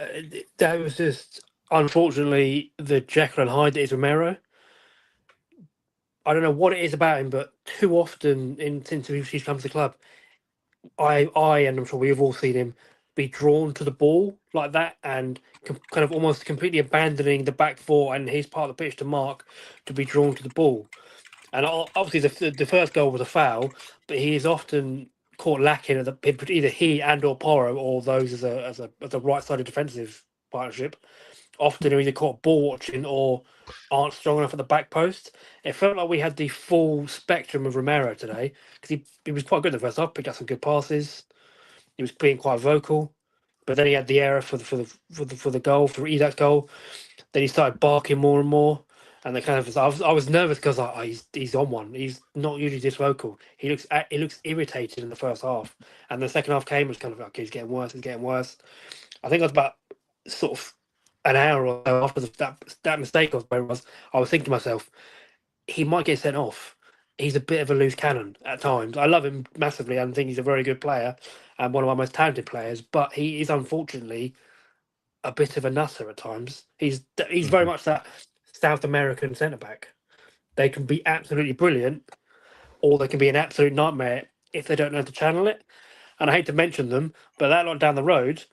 that was just unfortunately the Jekyll and Hyde that is Romero. I don't know what it is about him, but too often since he's come to the club, I and I'm sure we've all seen him be drawn to the ball like that, and kind of almost completely abandoning the back four and his part of the pitch to mark, to be drawn to the ball. And obviously the first goal was a foul, but he is often caught lacking at either he and or Porro, or those as a right-sided defensive partnership. Often are either caught ball watching or aren't strong enough at the back post. It felt like we had the full spectrum of Romero today, because he was quite good in the first half, picked up some good passes. He was being quite vocal, but then he had the error for the goal, for Isak's goal. Then he started barking more and more, and they kind of I was nervous because he's on one. He's not usually this vocal. He looks irritated in the first half, and the second half came was kind of like, okay, he's getting worse. It's getting worse. I think it was about sort of an hour or so after that mistake of where it was. I was thinking to myself, he might get sent off. He's a bit of a loose cannon at times. I love him massively and think he's a very good player and one of our most talented players, but he is unfortunately a bit of a nutter at times. He's very much that South American centre back. They can be absolutely brilliant, or they can be an absolute nightmare if they don't know how to channel it. And I hate to mention them, but that lot down the road,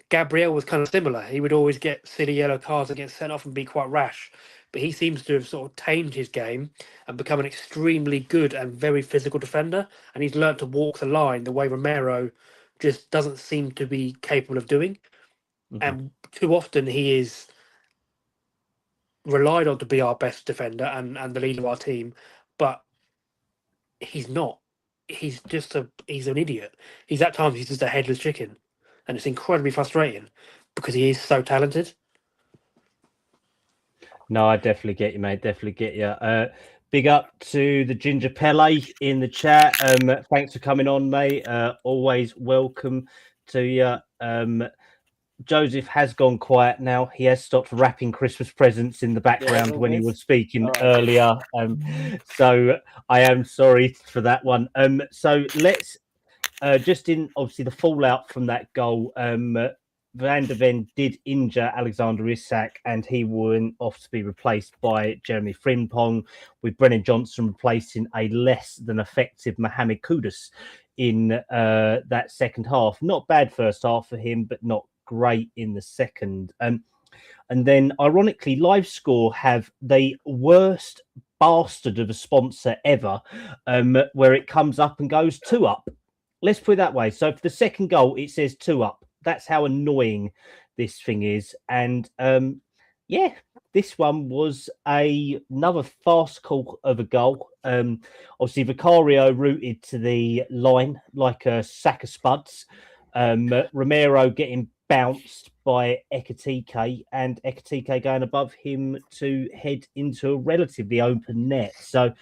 Gabriel was kind of similar. He would always get silly yellow cards and get sent off and be quite rash. But he seems to have sort of tamed his game and become an extremely good and very physical defender. And he's learnt to walk the line the way Romero just doesn't seem to be capable of doing. And too often he is relied on to be our best defender and the leader of our team, but he's not. He's an idiot. He's just a headless chicken, and it's incredibly frustrating because he is so talented. No, I definitely get you, mate. Definitely get you. Big up to the Ginger Pele in the chat. Thanks for coming on, mate. Always welcome to you. Joseph has gone quiet now. He has stopped wrapping Christmas presents in the background when he was speaking earlier. So I am sorry for that one. So let's just in obviously the fallout from that goal. Van der Ven did injure Alexander Isak, and he went off to be replaced by Jeremy Frimpong, with Brennan Johnson replacing a less than effective Mohamed Kudus in that second half. Not bad first half for him, but not great in the second. And then ironically, LiveScore have the worst bastard of a sponsor ever, where it comes up and goes 2 up. Let's put it that way. So for the second goal, it says 2 up. That's how annoying this thing is. And yeah, this one was another farcical of a goal. Obviously, Vicario rooted to the line like a sack of spuds. Romero getting bounced by Ekitike, and Ekitike going above him to head into a relatively open net. So,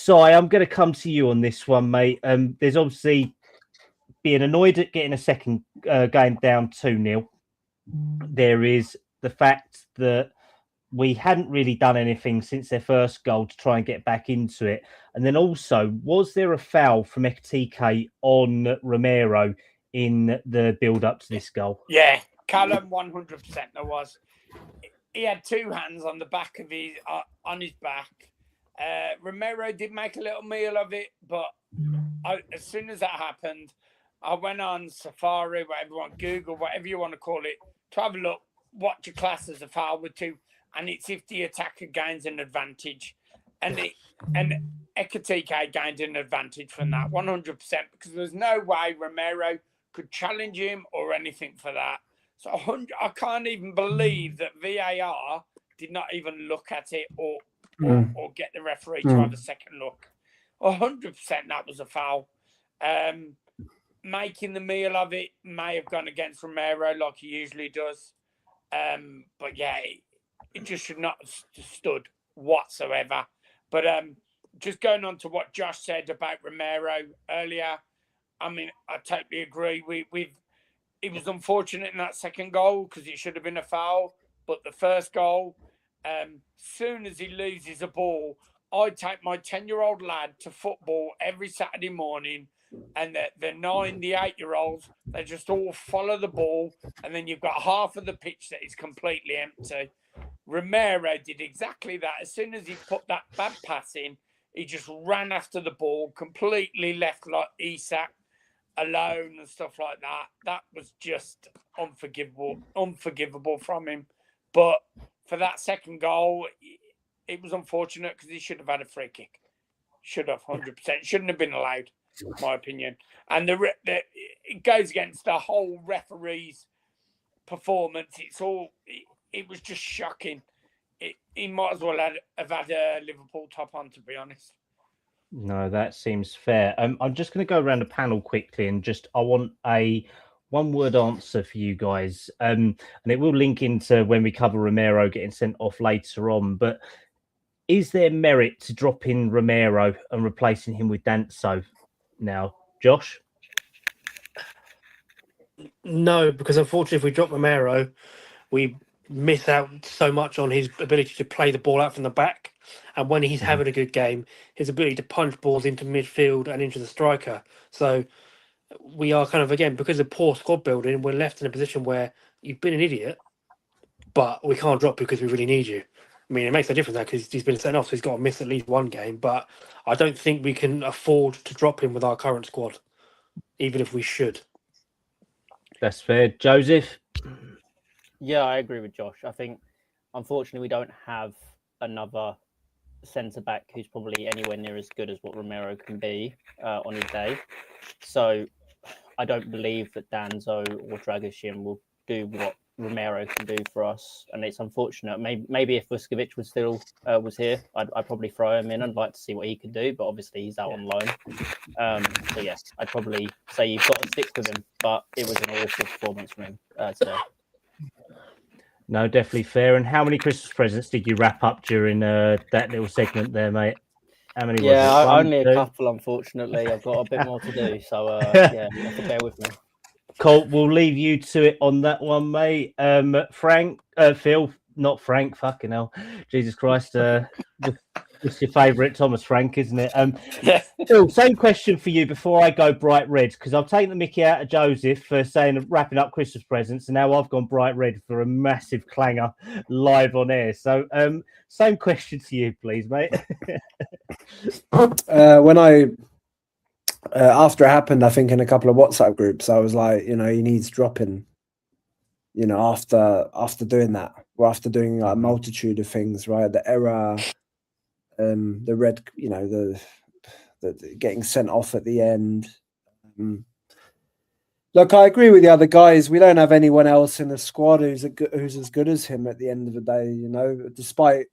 I'm going to come to you on this one, mate. There's obviously being annoyed at getting a second going down 2-0. There is the fact that we hadn't really done anything since their first goal to try and get back into it. And then also, was there a foul from Ekitike on Romero in the build-up to this goal? Yeah, Callum, 100% there was. He had 2 hands on the back of his back. Romero did make a little meal of it, but as soon as that happened, I went on Safari, Google, whatever you want to call it, to have a look, what your class as a foul with 2, and it's if the attacker gains an advantage. And Ekitike gained an advantage from that, 100%, because there's no way Romero could challenge him or anything for that. So I can't even believe that VAR did not even look at it or or get the referee to have a second look. 100% that was a foul. Making the meal of it may have gone against Romero like he usually does. But yeah, it just should not have stood whatsoever. But just going on to what Josh said about Romero earlier, I mean, I totally agree. It was unfortunate in that second goal because it should have been a foul. But the first goal, soon as he loses a ball, I take my 10-year-old lad to football every Saturday morning, and the 9, the 8-year-olds, they just all follow the ball, and then you've got half of the pitch that is completely empty. Romero did exactly that. As soon as he put that bad pass in, he just ran after the ball, completely left like Isak alone and stuff like that. That was just unforgivable from him. But for that second goal, it was unfortunate because he should have had a free kick. Should have, 100%. Shouldn't have been allowed, in my opinion. And it goes against the whole referee's performance. It was just shocking. He might as well have had a Liverpool top on, to be honest. No, that seems fair. I'm just going to go around the panel quickly and I want a one-word answer for you guys. And it will link into when we cover Romero getting sent off later on. But is there merit to dropping Romero and replacing him with Danso now? Josh? No, because unfortunately, if we drop Romero, we miss out so much on his ability to play the ball out from the back. And when he's having a good game, his ability to punch balls into midfield and into the striker. So we are kind of, again, because of poor squad building, we're left in a position where you've been an idiot, but we can't drop you because we really need you. I mean, it makes no difference now because he's been sent off, so he's got to miss at least one game. But I don't think we can afford to drop him with our current squad, even if we should. That's fair. Joseph? Yeah, I agree with Josh. I think, unfortunately, we don't have another centre-back who's probably anywhere near as good as what Romero can be on his day. So I don't believe that Danso or Dragoshin will do what Romero can do for us, and it's unfortunate. Maybe if Vuskovic was still was here, I'd probably throw him in. I'd like to see what he could do, but obviously he's out on loan. So yes, I'd probably say you've got to stick with him. But it was an awful performance from him today. No, definitely fair. And how many Christmas presents did you wrap up during that little segment there, mate? How many? Yeah, was it? One, only two? a couple. Unfortunately, I've got a bit more to do. So yeah, you have to bear with me. Colt, we'll leave you to it on that one, mate. Frank, Phil, not Frank. Fucking hell, Jesus Christ! It's your favourite Thomas Frank, isn't it? Phil, same question for you before I go bright red, because I've taken the mickey out of Joseph for saying wrapping up Christmas presents, and now I've gone bright red for a massive clanger live on air. So, same question to you, please, mate. When I after it happened, I think in a couple of WhatsApp groups, I was like, he needs dropping. After doing that, or after doing like a multitude of things, right? The error, the red, the getting sent off at the end. Look, I agree with the other guys. We don't have anyone else in the squad who's as good as him at the end of the day. Despite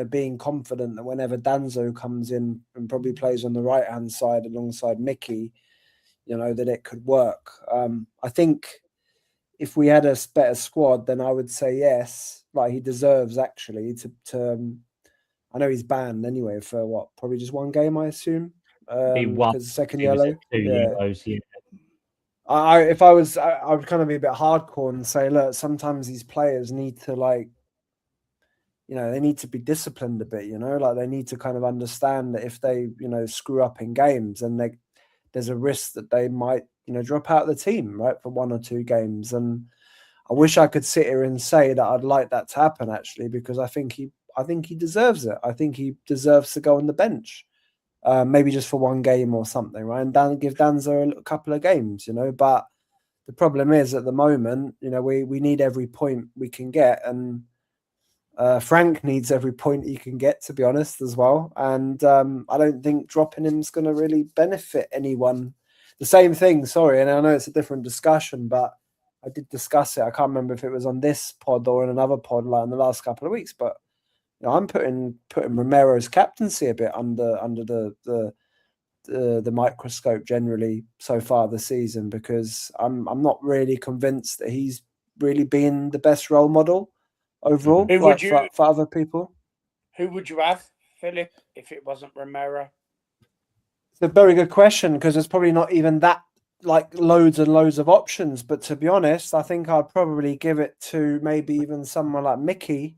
being confident that whenever Danso comes in and probably plays on the right hand side alongside Mickey, that it could work. I think if we had a better squad, then I would say yes. Like he deserves actually to. I know he's banned anyway for what? Probably just one game, I assume. Because second yellow. Yellows, yeah. If I would kind of be a bit hardcore and say, look, sometimes these players need to they need to be disciplined a bit, like they need to kind of understand that if they, screw up in games, and there's a risk that they might, drop out of the team, right, for 1 or 2 games. And I wish I could sit here and say that I'd like that to happen, actually, because I think he deserves it. I think he deserves to go on the bench, maybe just for 1 game or something, right? And give Danzo a couple of games, But the problem is at the moment, we need every point we can get, and Frank needs every point he can get, to be honest, as well. And I don't think dropping him is going to really benefit anyone. The same thing, sorry, and I know it's a different discussion, but I did discuss it. I can't remember if it was on this pod or in another pod like in the last couple of weeks, but I'm putting Romero's captaincy a bit under the microscope generally so far this season, because I'm not really convinced that he's really been the best role model overall, Who would you- for other people. Who would you have, Philip, if it wasn't Romero? It's a very good question, because there's probably not even that like loads and loads of options. But to be honest, I think I'd probably give it to maybe even someone like Mickey.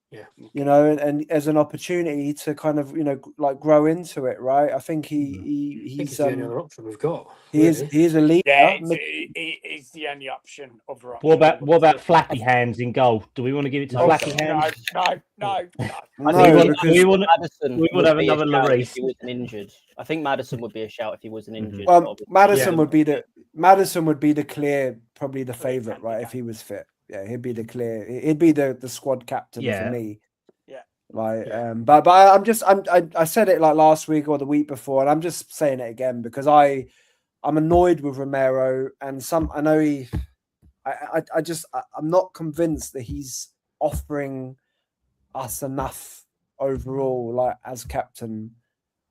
Yeah. You know, and as an opportunity to kind of, you know, like grow into it, right? I think I think he's it's the only other option we've got. he is a leader. Yeah, Mickey- he's the only option. Other option. What about Flappy Hands in goal? Do we want to give it to Flappy Hands? No. No, because we want Maddison we would would have be a another shout Lloris. if he wasn't injured. I think Maddison would be a shout if he wasn't injured. well, but Madison obviously- would be the clear, probably the favorite, right? If he was fit, yeah, he'd be the squad captain for me. Yeah. Like, but I said it like last week or the week before, and I'm just saying it again because I'm annoyed with Romero, and I'm not convinced that he's offering us enough overall, like as captain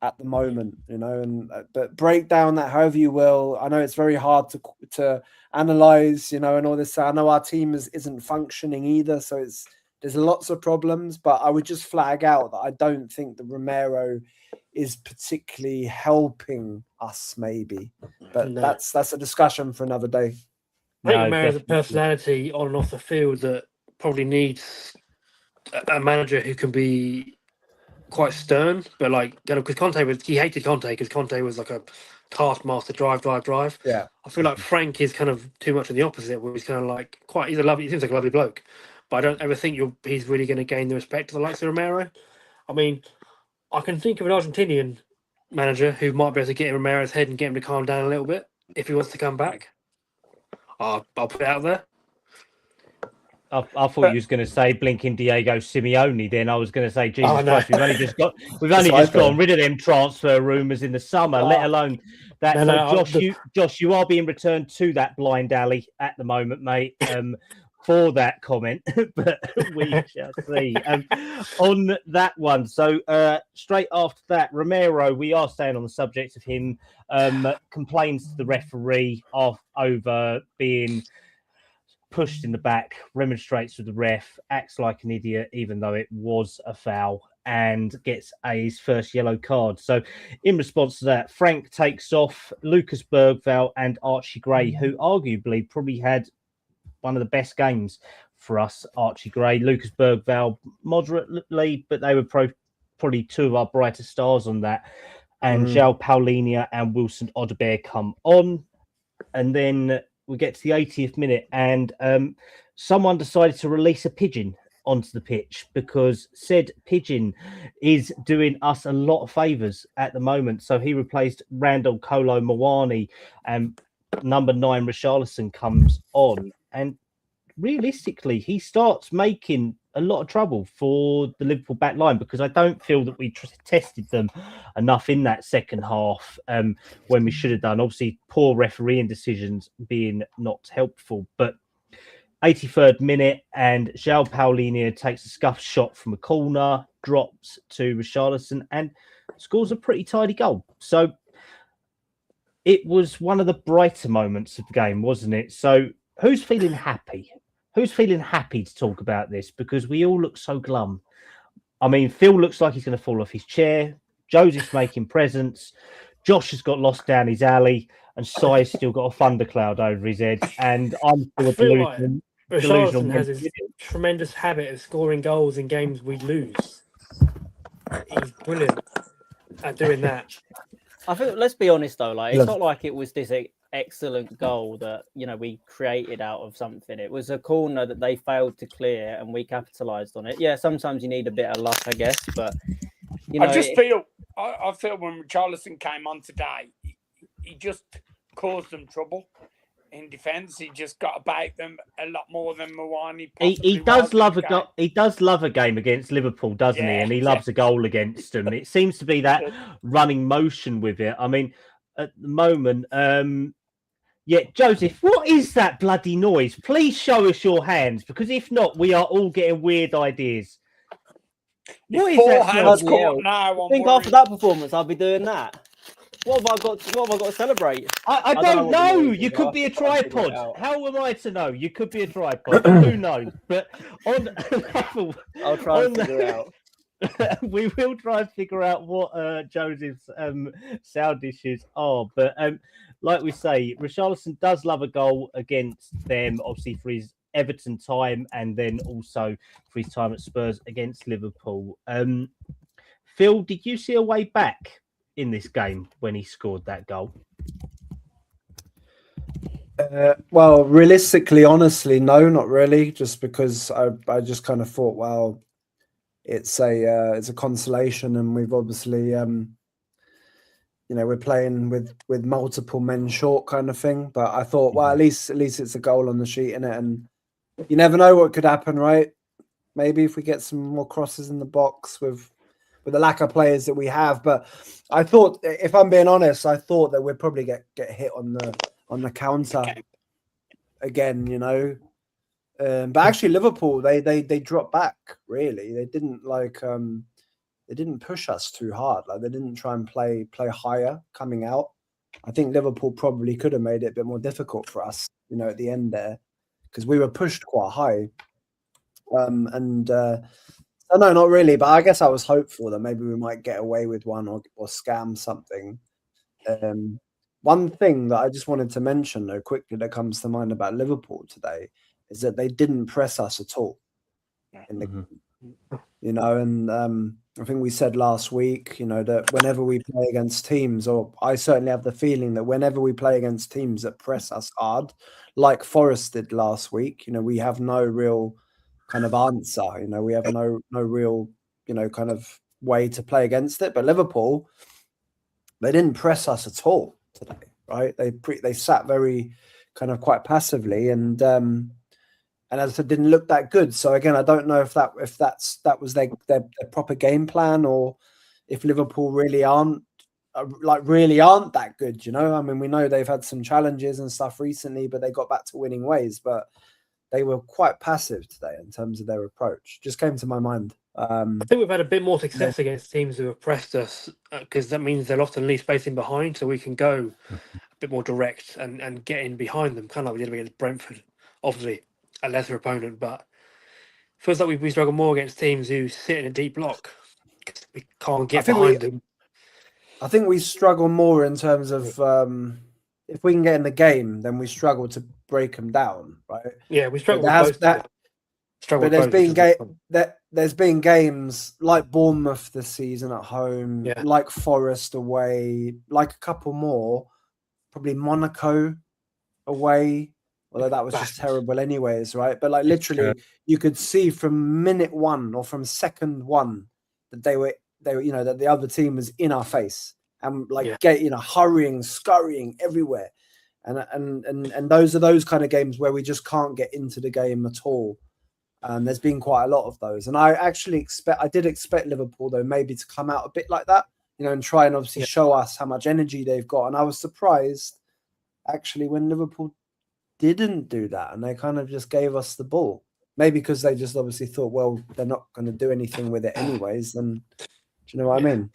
at the moment, you know. And but break down that however you will. I know it's very hard to analyze, you know, and all this. I know our team isn't functioning either, so there's lots of problems. But I would just flag out that I don't think that Romero is particularly helping us. Maybe, but No. that's a discussion for another day. I think No, Romero's a definitely. personality on and off the field that probably needs a manager who can be quite stern, but like, you know, because he hated Conte because Conte was like a taskmaster, drive. Yeah. I feel like Frank is kind of too much of the opposite, where he's kind of like he seems like a lovely bloke, but I don't ever think he's really going to gain the respect of the likes of Romero. I mean, I can think of an Argentinian manager who might be able to get in Romero's head and get him to calm down a little bit if he wants to come back. I'll put it out there. I thought you was going to say blinking Diego Simeone. Then I was going to say, Jesus Oh, no. Christ, we've only just gotten rid of them transfer rumours in the summer. Let alone that. No, Josh, you are being returned to that blind alley at the moment, mate. For that comment, but we shall see. On that one, so straight after that, Romero, we are staying on the subject of him, complains to the referee over being pushed in the back, remonstrates with the ref, acts like an idiot, even though it was a foul, and gets his first yellow card. So in response to that, Frank takes off Lucas Bergvall and Archie Gray, who arguably probably had one of the best games for us. Archie Gray, Lucas Bergvall moderately, but they were probably two of our brightest stars on that. And João Paulinho and Wilson Odobert come on. And then we get to the 80th minute, and someone decided to release a pigeon onto the pitch because said pigeon is doing us a lot of favours at the moment. So he replaced Randall Kolo Mawani, and number 9 Richarlison comes on. And realistically, he starts making a lot of trouble for the Liverpool back line, because I don't feel that we tested them enough in that second half when we should have done. Obviously, poor refereeing decisions being not helpful. But 83rd minute, and João Paulinho takes a scuff shot from a corner, drops to Richarlison, and scores a pretty tidy goal. So it was one of the brighter moments of the game, wasn't it? So who's feeling happy? Who's feeling happy to talk about this? Because we all look so glum. I mean, Phil looks like he's going to fall off his chair. Joseph's making presents. Josh has got lost down his alley. And Si's still got a thundercloud over his head. And I'm still Richarlison delusional. has this tremendous habit of scoring goals in games we lose. He's brilliant at doing that. I think, let's be honest though, like it's not like it was this excellent goal that, you know, we created out of something. It was a corner that they failed to clear and we capitalized on it. Yeah, sometimes you need a bit of luck, I guess, but you know, I feel when Richarlison came on today, he just caused them trouble in defence. He just got about them a lot more than Mawani. He does love he does love a game against Liverpool, doesn't he? And he loves a goal against them. It seems to be that running motion with it. I mean, at the moment, yeah, Joseph, what is that bloody noise? Please show us your hands, because if not, we are all getting weird ideas. What is Four that? hands Bloody hell. caught now. I think after that performance, I'll be doing that. What have I got? What have I got to celebrate? I don't don't know what the know. noise You is. could I'll be a have to try and figure it tripod. out. How am I to know? You could be a tripod. Who knows? But on I'll try and on- figure it out. we will try and figure out what Joseph's sound issues are. But like we say, Richarlison does love a goal against them, obviously for his Everton time, and then also for his time at Spurs against Liverpool. Phil, did you see a way back in this game when he scored that goal? Well, realistically, honestly, no, not really. Just because I just kind of thought, well, it's a consolation, and we've obviously we're playing with multiple men short kind of thing. But I thought, well, at least it's a goal on the sheet in it, and you never know what could happen, right? Maybe if we get some more crosses in the box with the lack of players that we have. But I thought, if I'm being honest, I thought that we'd probably get hit on the counter again, But actually, Liverpool they dropped back. Really, they didn't they didn't push us too hard. Like they didn't try and play higher coming out. I think Liverpool probably could have made it a bit more difficult for us, at the end there, because we were pushed quite high. No, not really. But I guess I was hopeful that maybe we might get away with one or scam something. One thing that I just wanted to mention, though, quickly that comes to mind about Liverpool today is that they didn't press us at all in the game. And I think we said last week, that whenever we play against teams, or I certainly have the feeling that whenever we play against teams that press us hard, like Forest did last week, we have no real kind of answer. We have no real, kind of way to play against it. But Liverpool, they didn't press us at all today, right? They sat very kind of quite passively, and as I said, didn't look that good. So again, I don't know if that was their proper game plan, or if Liverpool really aren't that good. I mean, we know they've had some challenges and stuff recently, but they got back to winning ways. But they were quite passive today in terms of their approach. Just came to my mind. I think we've had a bit more success against teams who have pressed us, because that means they'll often leave space in behind, so we can go a bit more direct and get in behind them, kind of like we did against Brentford. Obviously, a lesser opponent, but feels like we struggle more against teams who sit in a deep block because we can't get behind them. I think we struggle more in terms of if we can get in the game, then we struggle to break them down, right? Yeah, we struggle. But there's been games like Bournemouth this season at home, like Forest away, like a couple more, probably Monaco away. Although that was just terrible anyways, right? But like literally, you could see from minute one or from second one that they were, that the other team was in our face and hurrying, scurrying everywhere. And those are those kind of games where we just can't get into the game at all. There's been quite a lot of those. And I did expect Liverpool, though, maybe to come out a bit like that, and try and obviously show us how much energy they've got. And I was surprised, actually, when Liverpool didn't do that and they kind of just gave us the ball. Maybe because they just obviously thought, well, they're not going to do anything with it anyways. Then, do you know what I mean?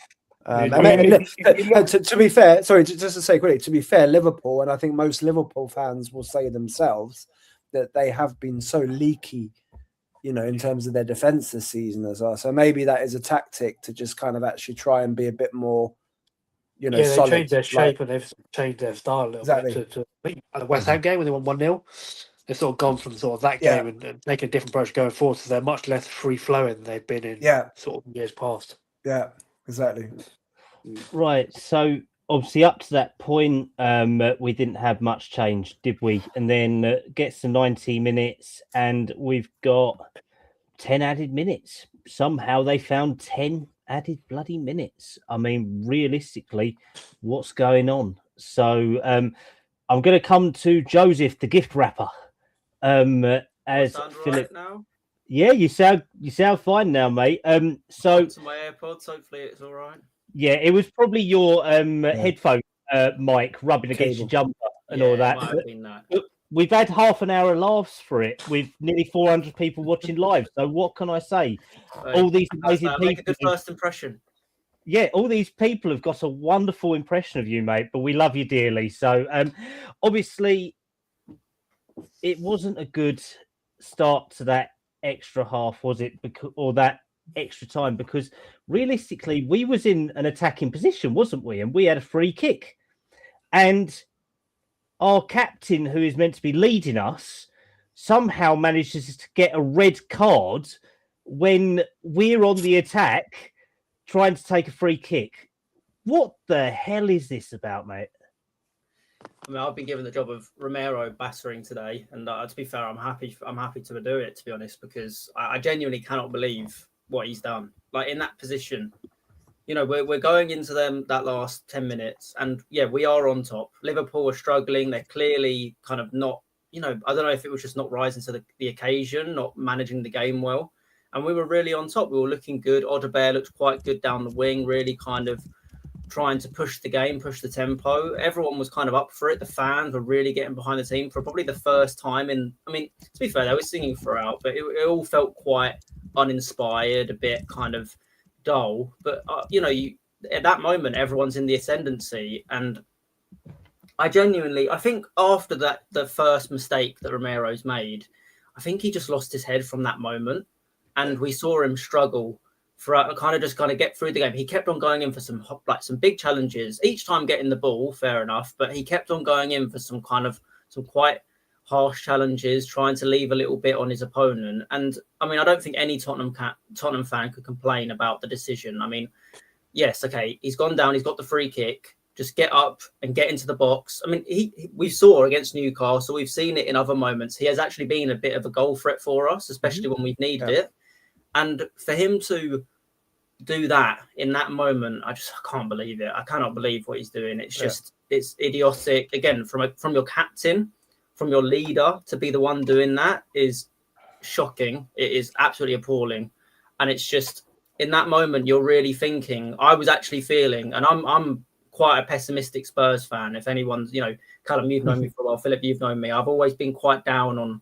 To be fair, sorry, just to say quickly, to be fair, Liverpool, and I think most Liverpool fans will say themselves that they have been so leaky, in terms of their defence this season as well. So maybe that is a tactic to just kind of actually try and be a bit more, they solid. changed their shape and they've changed their style a little bit. To the West Ham game when they won 1-0, they've sort of gone from sort of that game and taking a different approach going forward. So they're much less free flowing than they've been in sort of years past. Yeah, exactly. Right. So obviously up to that point, we didn't have much change, did we? And then gets to 90 minutes and we've got 10 added minutes. Somehow they found 10 added bloody minutes. I mean, realistically, what's going on? So I'm going to come to Joseph, the gift wrapper. As Philip right now? Yeah, you sound fine now, mate. So to my AirPods, hopefully it's all right. Yeah, it was probably your headphone mic rubbing against your jumper and all that. Might have been that. we've had half an hour of laughs for it with nearly 400 people watching live. So what can I say? All these amazing Make a people. good first impression. Yeah, all these people have got a wonderful impression of you, mate, but we love you dearly. So obviously it wasn't a good start to that extra half, was it? Or that extra time, because realistically we was in an attacking position, wasn't we? And we had a free kick. And our captain, who is meant to be leading us, somehow manages to get a red card when we're on the attack trying to take a free kick. What the hell is this about, mate? I mean, I've been given the job of Romero battering today, and to be fair, I'm happy to do it, to be honest, because I genuinely cannot believe what he's done. Like, in that position, you know, we're going into them that last 10 minutes, and yeah, we are on top. Liverpool are struggling. They're clearly kind of not, you know, I don't know if it was just not rising to the occasion, not managing the game well. And we were really on top. We were looking good. Odegaard looked quite good down the wing, really kind of trying to push the game, push the tempo. Everyone was kind of up for it. The fans were really getting behind the team for probably the first time. And I mean, to be fair, they were singing throughout, but it all felt quite uninspired, a bit kind of dull. But, you know, at that moment, everyone's in the ascendancy. And I think after the first mistake that Romero's made, I think he just lost his head from that moment. And we saw him struggle for kind of get through the game. He kept on going in for some big challenges, each time getting the ball, fair enough, but he kept on going in for some quite harsh challenges, trying to leave a little bit on his opponent. And I mean, I don't think any Tottenham fan could complain about the decision. I mean, yes, okay, he's gone down, he's got the free kick. Just get up and get into the box. I mean, we saw against Newcastle, we've seen it in other moments. He has actually been a bit of a goal threat for us, especially when we've needed it. And for him to do that in that moment, I can't believe it. I cannot believe what he's doing. It's just, it's idiotic. Again, from your captain, from your leader, to be the one doing that is shocking. It is absolutely appalling. And it's just, in that moment, you're really thinking, I was actually feeling, and I'm quite a pessimistic Spurs fan. If anyone's, you know, Callum, you've known me for a while, Philip, you've known me. I've always been quite down on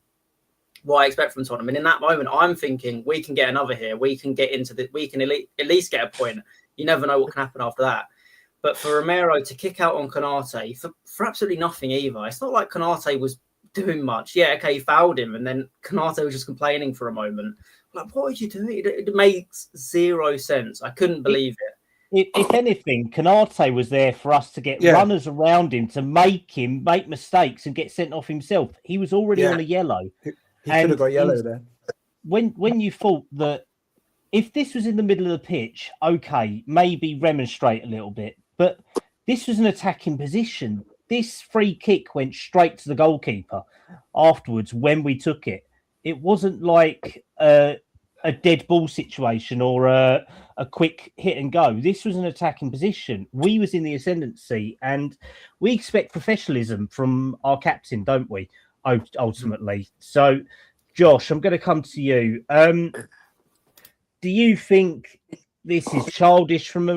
what I expect from Tottenham. And in that moment, I'm thinking we can get another here. We can get into we can at least get a point. You never know what can happen after that. But for Romero to kick out on Konate for absolutely nothing either. It's not like Konate was doing much. Yeah, okay, he fouled him, and then Konate was just complaining for a moment. Like, what did you do? It makes zero sense. I couldn't believe it. If anything, Konate was there for us to get runners around him to make mistakes and get sent off himself. He was already on a yellow. He could have got yellow there. When you thought that if this was in the middle of the pitch, okay, maybe remonstrate a little bit. But this was an attacking position. This free kick went straight to the goalkeeper afterwards when we took it. It wasn't like a dead ball situation or a quick hit and go. This was an attacking position. We was in the ascendancy, and we expect professionalism from our captain, don't we? Ultimately. So, Josh, I'm going to come to you. Do you think this is childish from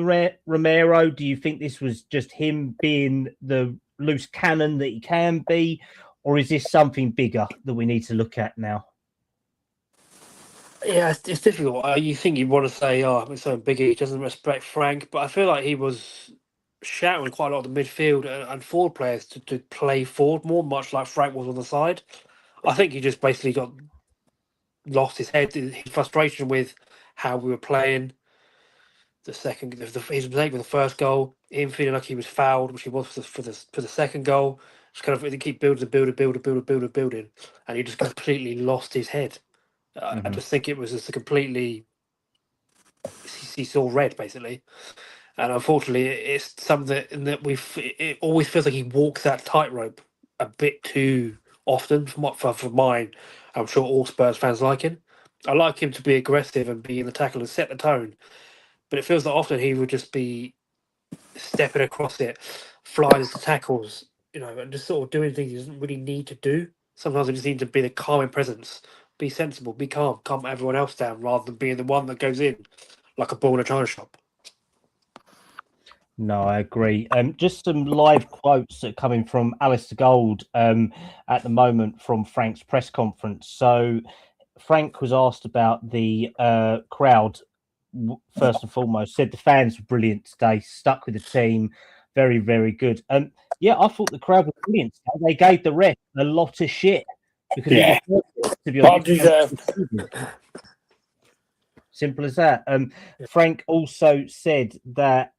Romero? Do you think this was just him being the loose cannon that he can be? Or is this something bigger that we need to look at now? Yeah, it's difficult. You think you'd want to say, it's something bigger, he doesn't respect Frank, but I feel like he was shouting quite a lot of the midfield and forward players to play forward more, much like Frank was on the side. I think he just basically lost his head, his frustration with how we were playing. His mistake with the first goal, him feeling like he was fouled, which he was for the second goal. Just kind of keep building, and he just completely lost his head. I just think it was just he saw red basically. And unfortunately, it's something that it always feels like he walks that tightrope a bit too often for mine. I'm sure all Spurs fans like him. I like him to be aggressive and be in the tackle and set the tone. But it feels that often he would just be stepping across it, flying into tackles, and just sort of doing things he doesn't really need to do. Sometimes he just needs to be the calming presence, be sensible, be calm everyone else down rather than being the one that goes in like a ball in a china shop. No, I agree. Just some live quotes that are coming from Alistair Gold at the moment from Frank's press conference. So Frank was asked about the crowd. First and foremost, said the fans were brilliant today, stuck with the team, very, very good. Yeah, I thought the crowd was brilliant today. They gave the ref a lot of shit because Yeah. he was, to be Well honest. deserved. Simple as that. Frank also said that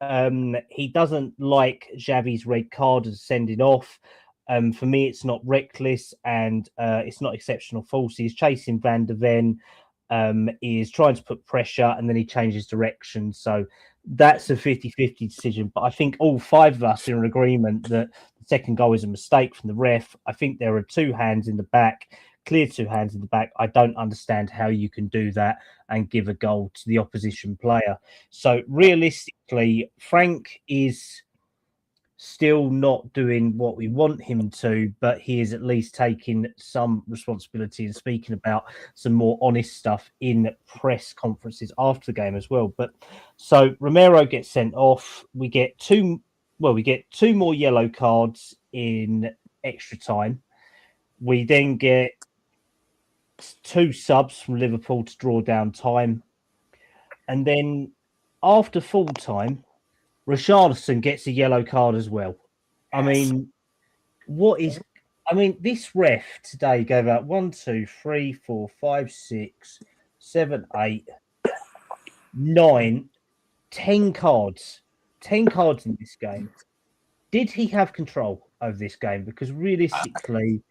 he doesn't like Xavi's red card as sending off. For me, it's not reckless and it's not exceptional force. He's chasing Van der Ven. He is trying to put pressure and then he changes direction. So that's a 50-50 decision. But I think all five of us are in agreement that the second goal is a mistake from the ref. I think there are two hands in the back, clear two hands in the back. I don't understand how you can do that and give a goal to the opposition player. So realistically, Frank is still not doing what we want him to, but he is at least taking some responsibility and speaking about some more honest stuff in press conferences after the game as well. But so Romero gets sent off. We get two more yellow cards in extra time. We then get two subs from Liverpool to draw down time. And then after full time, Richarlison gets a yellow card as well. I mean, this ref today gave out 1, 2, 3, 4, 5, 6, 7, 8, 9, 10 cards. 10 cards in this game. Did he have control over this game? Because realistically,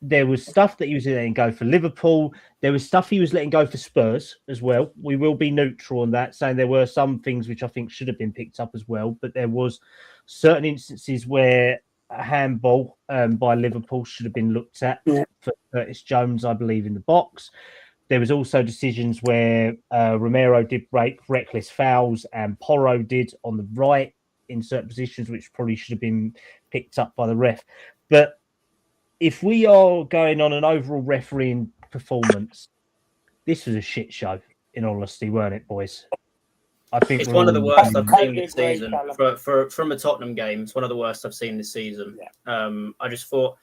there was stuff that he was letting go for Liverpool. There was stuff he was letting go for Spurs as well. We will be neutral on that, saying there were some things which I think should have been picked up as well. But there was certain instances where a handball by Liverpool should have been looked at for Curtis Jones, I believe, in the box. There was also decisions where Romero did break reckless fouls and Porro did on the right in certain positions, which probably should have been picked up by the ref. But if we are going on an overall refereeing performance, this was a shit show, in all honesty, weren't it, boys? I think it's one of the worst I've seen this Totally season. agree, From a Tottenham game, it's one of the worst I've seen this season. Yeah. I just thought,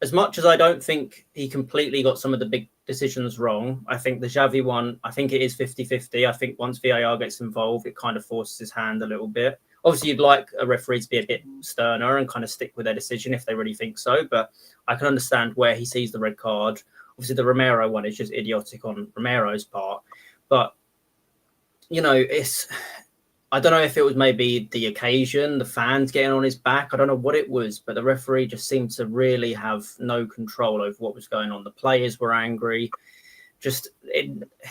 as much as I don't think he completely got some of the big decisions wrong, I think the Xavi one, I think it is 50-50. I think once VAR gets involved, it kind of forces his hand a little bit. Obviously, you'd like a referee to be a bit sterner and kind of stick with their decision if they really think so. But I can understand where he sees the red card. Obviously, the Romero one is just idiotic on Romero's part. But, you know, I don't know if it was maybe the occasion, the fans getting on his back. I don't know what it was, but the referee just seemed to really have no control over what was going on. The players were angry.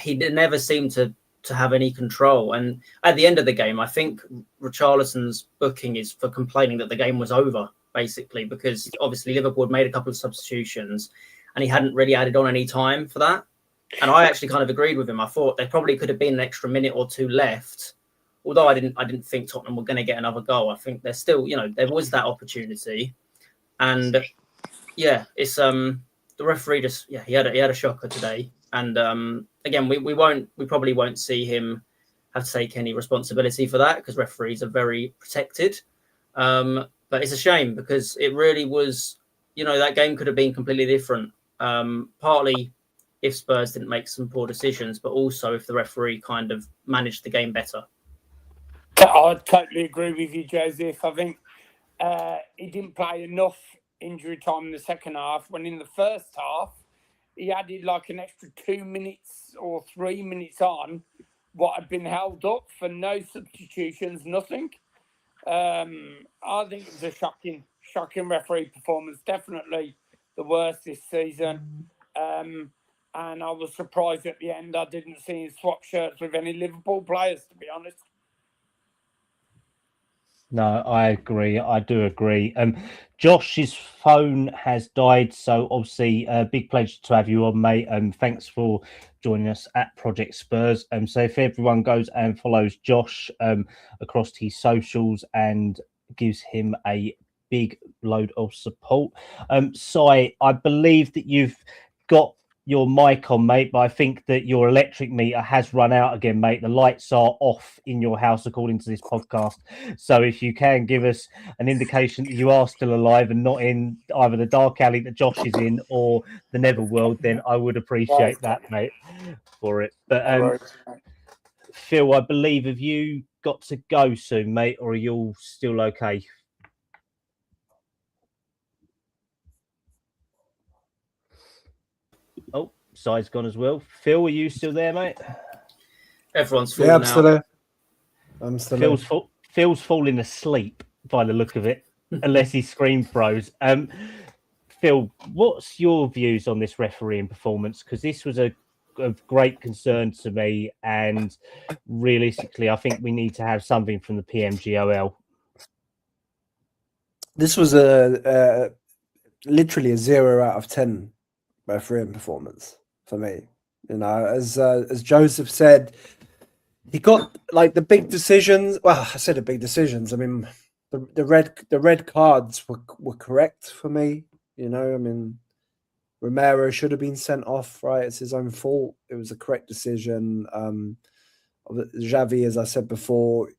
He never seemed to have any control. And at the end of the game, I think Richarlison's booking is for complaining that the game was over, basically, because obviously Liverpool had made a couple of substitutions and he hadn't really added on any time for that. And I actually kind of agreed with him. I thought there probably could have been an extra minute or two left, although I didn't think Tottenham were going to get another goal. I think there's still, there was that opportunity. And yeah, it's the referee just, he had a shocker today. And again, we probably won't see him have to take any responsibility for that because referees are very protected. But it's a shame because it really was, that game could have been completely different. Partly if Spurs didn't make some poor decisions, but also if the referee kind of managed the game better. I totally agree with you, Joseph. I think he didn't play enough injury time in the second half, when in the first half, he added like an extra 2 minutes or 3 minutes on what had been held up for no substitutions, nothing. I think it was a shocking referee performance, definitely the worst this season. And I was surprised at the end I didn't see him swap shirts with any Liverpool players, to be honest. No, I agree. I do agree. Josh's phone has died, so obviously a big pleasure to have you on, mate. Thanks for joining us at Project Spurs. So if everyone goes and follows Josh across his socials and gives him a big load of support. Si, I believe that you've got your mic on, mate, but I think that your electric meter has run out again, mate. The lights are off in your house, according to this podcast. So if you can give us an indication that you are still alive and not in either the dark alley that Josh is in or the Netherworld, then I would appreciate that, mate, for it. But Phil, I believe, have you got to go soon, mate, or are you all still okay? Oh, Side's gone as well. Phil, are you still there, mate? Everyone's Yeah, falling I'm still out. there. I'm still there. Phil's falling asleep by the look of it, unless his screen froze. Phil, what's your views on this refereeing performance? Because this was of great concern to me, and realistically, I think we need to have something from the PMGOL. This was literally a 0 out of 10 refereeing performance for me. You know, as Joseph said, he got like the big decisions. Well, I said the big decisions. I mean, the red cards were correct for me. You know, I mean, Romero should have been sent off. Right, it's his own fault. It was a correct decision. Xavi, as I said before,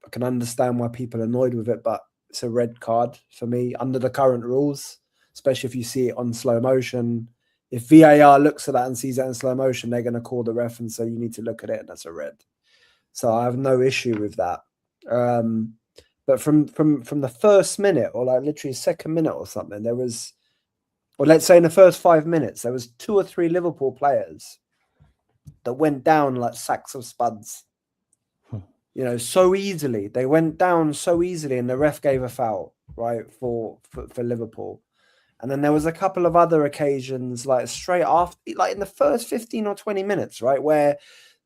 I can understand why people are annoyed with it, but it's a red card for me under the current rules, especially if you see it on slow motion. If VAR looks at that and sees that in slow motion, they're going to call the ref and say, you need to look at it, and that's a red. So I have no issue with that. But from the first minute, or like literally second minute or something, there was, or let's say in the first 5 minutes, there was 2 or 3 Liverpool players that went down like sacks of spuds. You know, so easily. They went down so easily, and the ref gave a foul, right, for Liverpool. And then there was a couple of other occasions, like straight after, like in the first 15 or 20 minutes, right, where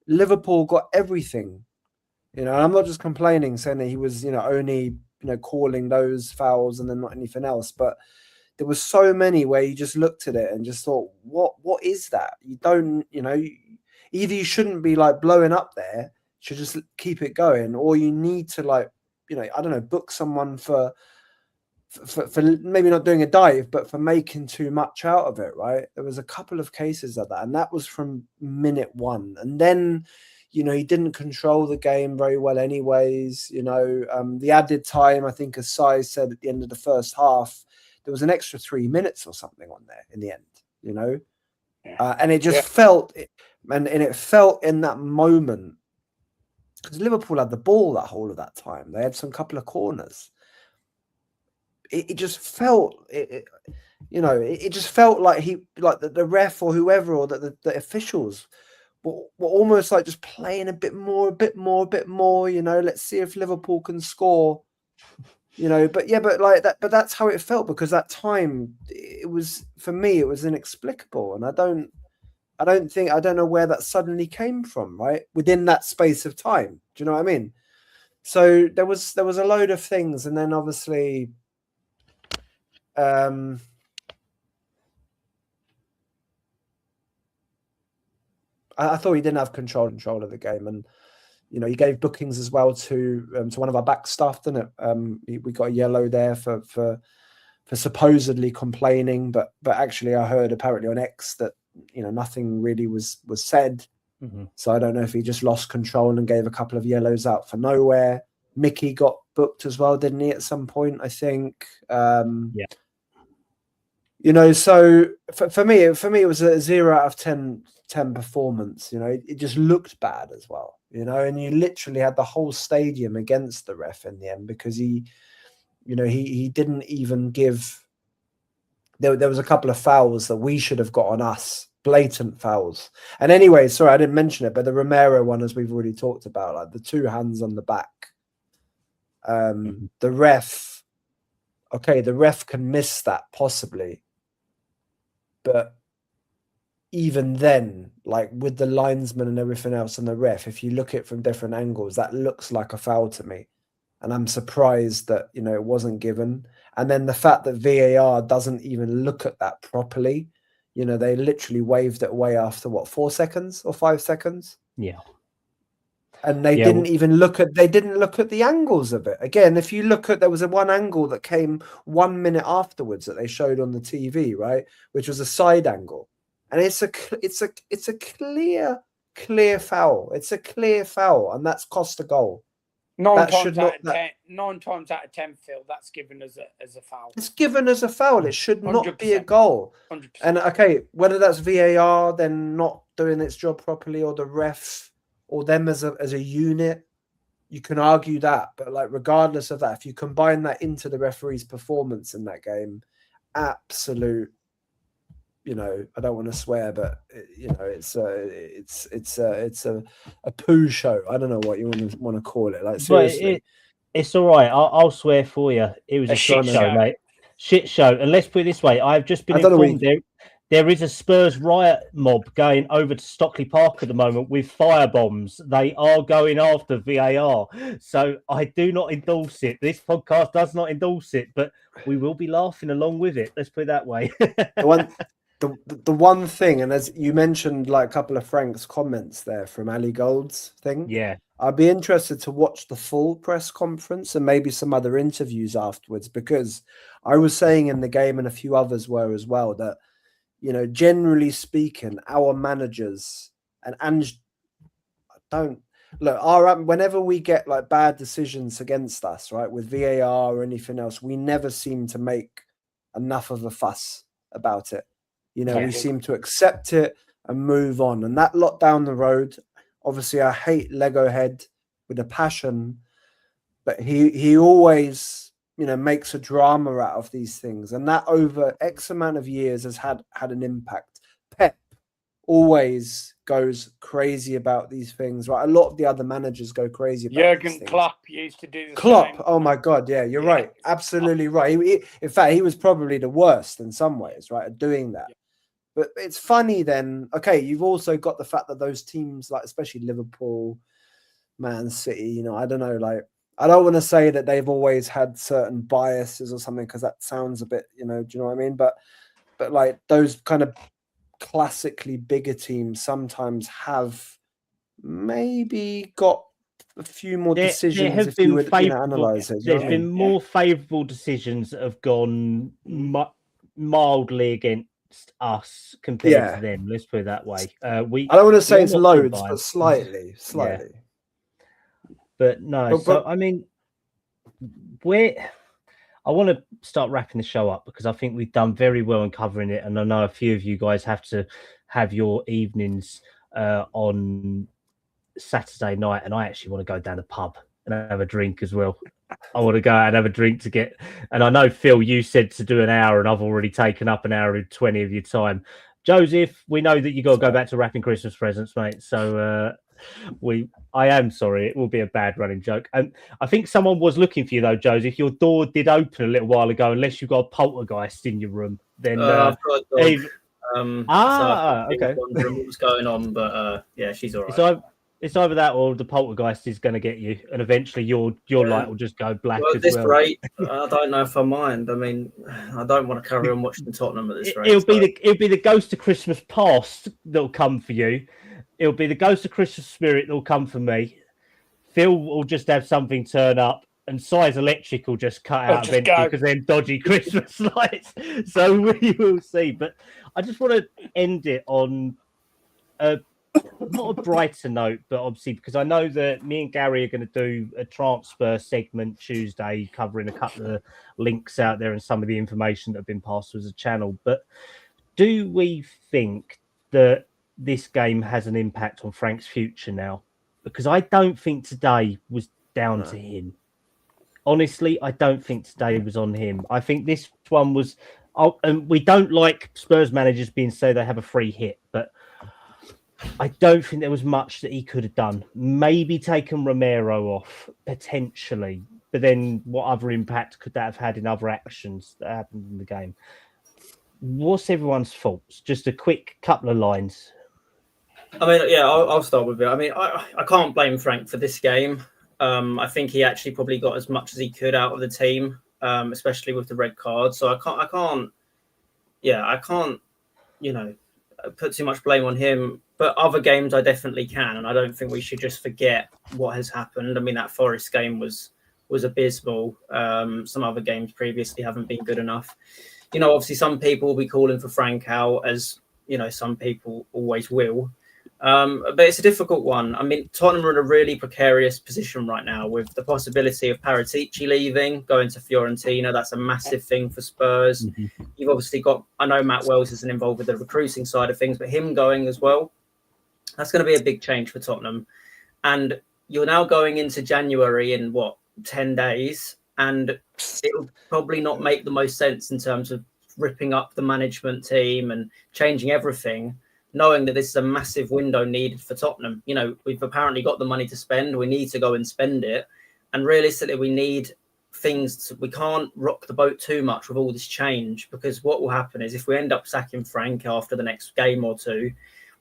Liverpool got everything. You know, I'm not just complaining, saying that he was, you know, only, you know, calling those fouls and then not anything else. But there was so many where you just looked at it and just thought, what is that? You don't, you know, either you shouldn't be like blowing up there, should just keep it going, or you need to, like, you know, I don't know, book someone for maybe not doing a dive, but for making too much out of it, right? There was a couple of cases of that, and that was from minute 1. And then, you know, he didn't control the game very well anyways. You know, the added time, I think, as Sai said at the end of the first half, there was an extra 3 minutes or something on there in the end, you know? And it just felt, and it felt in that moment, because Liverpool had the ball that whole of that time. They had some couple of corners. It just felt, you know, it just felt like the ref or whoever, or the officials were almost like just playing a bit more. You know, let's see if Liverpool can score. You know, but like that. But that's how it felt, because that time, it was, for me, it was inexplicable, and I don't know where that suddenly came from. Right within that space of time. Do you know what I mean? So there was a load of things, and then obviously. I thought he didn't have control of the game, and you know, he gave bookings as well to one of our back staff, didn't it? We got a yellow there for supposedly complaining, but actually I heard apparently on X that, you know, nothing really was said. Mm-hmm. So I don't know if he just lost control and gave a couple of yellows out for nowhere. Mickey got booked as well, didn't he, at some point, I think? Yeah. You know, so for me, it was a 0 out of 10 performance. You know, it just looked bad as well. You know, and you literally had the whole stadium against the ref in the end, because he didn't even give. There was a couple of fouls that we should have got on us, blatant fouls. And anyway, sorry, I didn't mention it, but the Romero one, as we've already talked about, like the 2 hands on the back. The ref, okay, the ref can miss that possibly. But even then, like with the linesman and everything else and the ref, if you look at it from different angles, that looks like a foul to me. And I'm surprised that, you know, it wasn't given. And then the fact that VAR doesn't even look at that properly, you know, they literally waved it away after 4 seconds or 5 seconds? Yeah. And they didn't even look at the angles of it. Again, if you look at, there was one angle that came 1 minute afterwards that they showed on the TV, right? Which was a side angle. and it's a clear foul. It's a clear foul, and that's cost a goal. 9 times out of 10, Phil, that's given as a foul. It's given as a foul. It should not 100%. be a goal. 100%. And okay, whether that's VAR then not doing its job properly, or the ref, or them as a unit, you can argue that. But like, regardless of that, if you combine that into the referee's performance in that game, absolute. You know, I don't want to swear, but you know, it's a poo show. I don't know what you want to call it. Like, seriously, it's all right. I'll swear for you. It was a shit show, mate. Shit show. And let's put it this way: I've just been informed there is a Spurs riot mob going over to Stockley Park at the moment with firebombs. They are going after VAR. So I do not endorse it. This podcast does not endorse it, but we will be laughing along with it. Let's put it that way. The one thing, and as you mentioned, like a couple of Frank's comments there from Ali Gold's thing. Yeah. I'd be interested to watch the full press conference and maybe some other interviews afterwards, because I was saying in the game, and a few others were as well, that, you know, generally speaking, our managers and don't look, whenever we get like bad decisions against us, right, with VAR or anything else, we never seem to make enough of a fuss about it. You know, we seem to accept it and move on. And that lot down the road, obviously, I hate Lego Head with a passion, but he always, you know, makes a drama out of these things. And that over X amount of years has had an impact. Pep always goes crazy about these things, right? A lot of the other managers go crazy about Jurgen Klopp used to do the same. same. Oh my God, yeah, you're right. Absolutely right. In fact, he was probably the worst in some ways, right, at doing that. But it's funny then, okay, you've also got the fact that those teams, like especially Liverpool, Man City, you know, I don't know, like, I don't want to say that they've always had certain biases or something, because that sounds a bit, you know, do you know what I mean? But like those kind of classically bigger teams sometimes have maybe got a few more decisions. There have if been you would, analyze it. There's been more favourable decisions that have gone mildly against us compared to them. Let's put it that way. I don't want to say it's loads, but slightly. Yeah. But no, so I mean, I want to start wrapping the show up, because I think we've done very well in covering it, and I know a few of you guys have to have your evenings on Saturday night, and I actually want to go down the pub and have a drink as well. I want to go out and have a drink and I know, Phil, you said to do an hour, and I've already taken up an hour and 20 of your time. Joseph, we know that you got to go back to wrapping Christmas presents, mate. So I am sorry, it will be a bad running joke. And I think someone was looking for you though, Joseph. Your door did open a little while ago, unless you've got a poltergeist in your room. Then I've got a dog. Okay. Wondering what was going on, but yeah, she's all right. It's either that or the poltergeist is going to get you, and eventually your light will just go black. Well, at this rate, I don't know if I mind. I mean, I don't want to carry on watching Tottenham at this rate. It'll be the ghost of Christmas past that'll come for you. It'll be the ghost of Christmas spirit that'll come for me. Phil will just have something turn up, and Size Electric will just cut out eventually because they're dodgy Christmas lights. So we will see. But I just want to end it on not a brighter note, but obviously because I know that me and Gary are going to do a transfer segment Tuesday, covering a couple of links out there and some of the information that have been passed to us as a channel. But do we think that this game has an impact on Frank's future now? Because I don't think today was down to him. Honestly, I don't think today was on him. I think this one was. And we don't like Spurs managers being say they have a free hit, but I don't think there was much that he could have done. Maybe taken Romero off, potentially. But then what other impact could that have had in other actions that happened in the game? What's everyone's thoughts? Just a quick couple of lines. I mean, yeah, I'll start with it. I mean, I can't blame Frank for this game. I think he actually probably got as much as he could out of the team, especially with the red card. So I can't, you know, put too much blame on him. But other games I definitely can, and I don't think we should just forget what has happened. I mean, that Forest game was abysmal. Some other games previously haven't been good enough. You know, obviously some people will be calling for Frank out as some people always will. But it's a difficult one. I mean, Tottenham are in a really precarious position right now with the possibility of Prjctspurs leaving, going to Fiorentina. That's a massive thing for Spurs. Mm-hmm. You've obviously got, I know Matt Wells isn't involved with the recruiting side of things, but him going as well, that's going to be a big change for Tottenham. And you're now going into January in 10 days, and it'll probably not make the most sense in terms of ripping up the management team and changing everything, knowing that this is a massive window needed for Tottenham. We've apparently got the money to spend. We need to go and spend it. And realistically, we need things. We can't rock the boat too much with all this change, because what will happen is if we end up sacking Frank after the next game or two,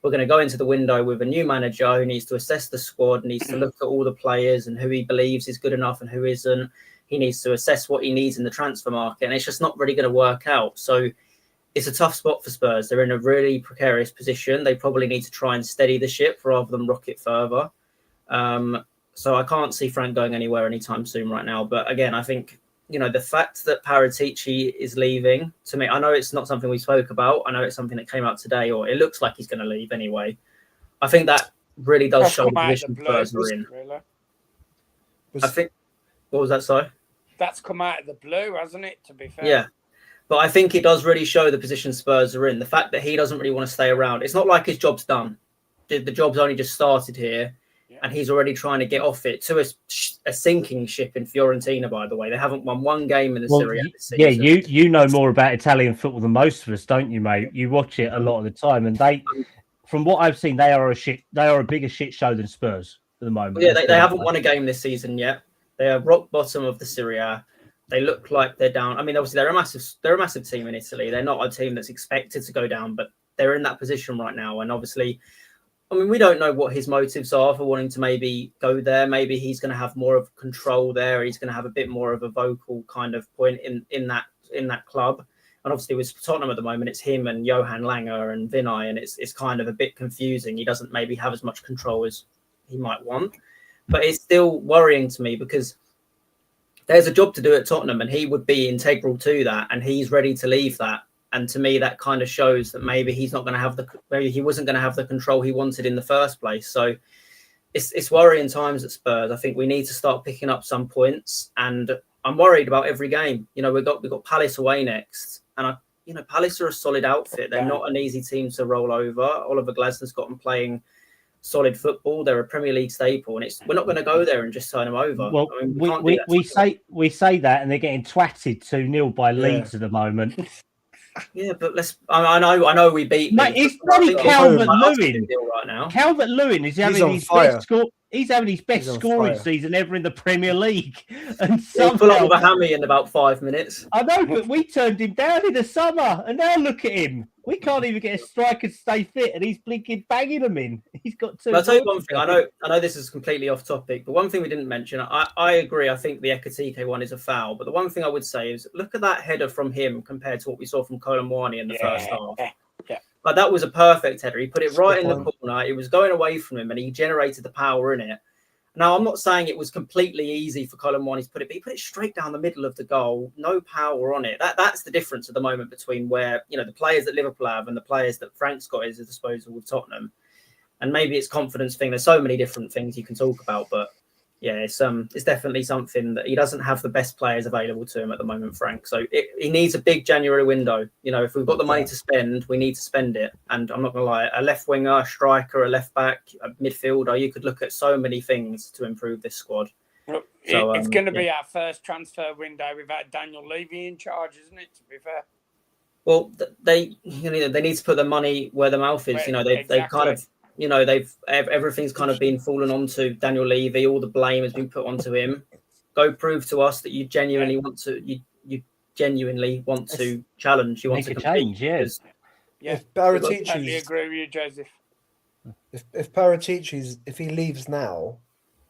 we're going to go into the window with a new manager who needs to assess the squad, needs to look at all the players and who he believes is good enough and who isn't. He needs to assess what he needs in the transfer market, and it's just not really going to work out. So it's a tough spot for Spurs. They're in a really precarious position. They probably need to try and steady the ship rather than rock it further. So I can't see Frank going anywhere anytime soon right now. But again, I think, the fact that Prjctspurs is leaving, to me, I know it's not something we spoke about. I know it's something that came out today, or it looks like he's going to leave anyway. I think that really does show the position Spurs are in. Really. I think, what was that, sorry? That's come out of the blue, hasn't it, to be fair? Yeah. But I think it does really show the position Spurs are in. The fact that he doesn't really want to stay around. It's not like his job's done. The job's only just started here, and he's already trying to get off it to a sinking ship in Fiorentina, by the way. They haven't won one game in the Serie A this season. Yeah, you know more about Italian football than most of us, don't you, mate? You watch it a lot of the time, and they, from what I've seen, they are a bigger shit show than Spurs at the moment. Yeah, they haven't won a game this season yet. They are rock bottom of the Serie A. They look like they're down. I mean, obviously they're a massive team in Italy. They're not a team that's expected to go down, but they're in that position right now. And obviously, I mean, we don't know what his motives are for wanting to maybe go there. Maybe he's going to have more of control there. He's going to have a bit more of a vocal kind of point in that club. And obviously with Tottenham at the moment, it's him and Johan Langer and Vinay, and it's kind of a bit confusing. He doesn't maybe have as much control as he might want, but it's still worrying to me because there's a job to do at Tottenham and he would be integral to that, and he's ready to leave that. And to me, that kind of shows that maybe he's not going to have maybe he wasn't going to have the control he wanted in the first place. So it's worrying times at Spurs. I think we need to start picking up some points, and I'm worried about every game. We've got Palace away next, and Palace are a solid outfit. They're not an easy team to roll over. Oliver Glasner's got them playing solid football. They're a Premier League staple, and we're not going to go there and just turn them over. Well, I mean, we say that, and they're getting twatted 2-0 by Leeds at the moment. Yeah, but I know we beat. Mate, it's bloody Calvert-Lewin right now. Calvert-Lewin is having his best score. He's having his best scoring season ever in the Premier League, and he'll pull up with a hammy in about 5 minutes. I know, but we turned him down in the summer, and now look at him. We can't even get a striker to stay fit, and he's blinking banging them in. He's got two. I'll tell you one thing. I know this is completely off topic, but one thing we didn't mention. I agree. I think the Ekitike one is a foul, but the one thing I would say is look at that header from him compared to what we saw from Colomwani in the first half. Yeah. Like that was a perfect header. He put it right in the corner. It was going away from him, and he generated the power in it. Now, I'm not saying it was completely easy for Colomwani to put it, but he put it straight down the middle of the goal, no power on it. That's the difference at the moment between where, the players that Liverpool have and the players that Frank's got at his disposal with Tottenham. And maybe it's confidence thing. There's so many different things you can talk about, but yeah, it's definitely something that he doesn't have the best players available to him at the moment, Frank. So he needs a big January window. If we've got the money to spend, we need to spend it. And I'm not going to lie, a left winger, a striker, a left back, a midfielder, you could look at so many things to improve this squad. Look, it's going to be our first transfer window without Daniel Levy in charge, isn't it, to be fair? Well, they need to put the money where the mouth is. They've kind of... everything's kind of been fallen onto Daniel Levy. All the blame has been put onto him. Go prove to us that you genuinely want to. You genuinely want to challenge. You want to change. Yes. Yeah. If Prjctspurs, I totally agree with you, Joseph. If Prjctspurs, if he leaves now,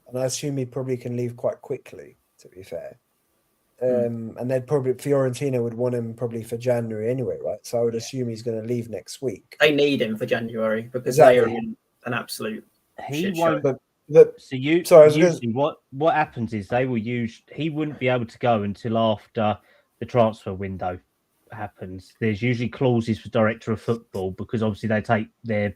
and I assume he probably can leave quite quickly, to be fair. And they'd probably Fiorentina would want him probably for January anyway, right? So I would assume he's going to leave next week. They need him for January because they are in an absolute. He won't. What happens is they will use. He wouldn't be able to go until after the transfer window happens, there's usually clauses for director of football because obviously they take their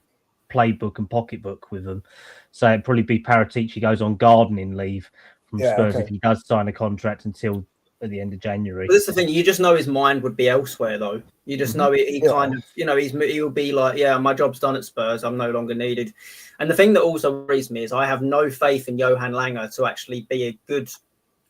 playbook and pocketbook with them. So it'd probably be Paratici goes on gardening leave from Yeah, Spurs okay. if he does sign a contract until at the end of January. But that's the thing. You just know his mind would be elsewhere, though. You just know he kind of, he'll be like, yeah, my job's done at Spurs. I'm no longer needed. And the thing that also worries me is I have no faith in Johan Langer to actually be a good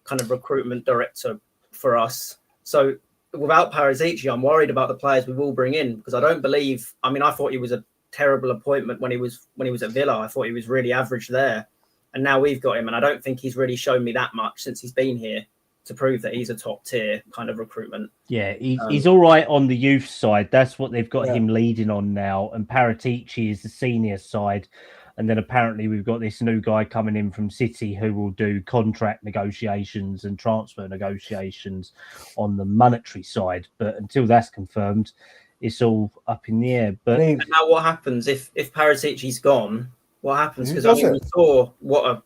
kind of recruitment director for us. So without Paratici, I'm worried about the players we will bring in because I don't believe. I mean, I thought he was a terrible appointment when he was at Villa. I thought he was really average there, and now we've got him, and I don't think he's really shown me that much since he's been here to prove that he's a top tier kind of recruitment. Yeah, he's all right on the youth side. That's what they've got him leading on now. And Paratici is the senior side. And then apparently we've got this new guy coming in from City who will do contract negotiations and transfer negotiations on the monetary side. But until that's confirmed, it's all up in the air. But and now what happens if Paratici's gone? What happens? Because I mean, we saw what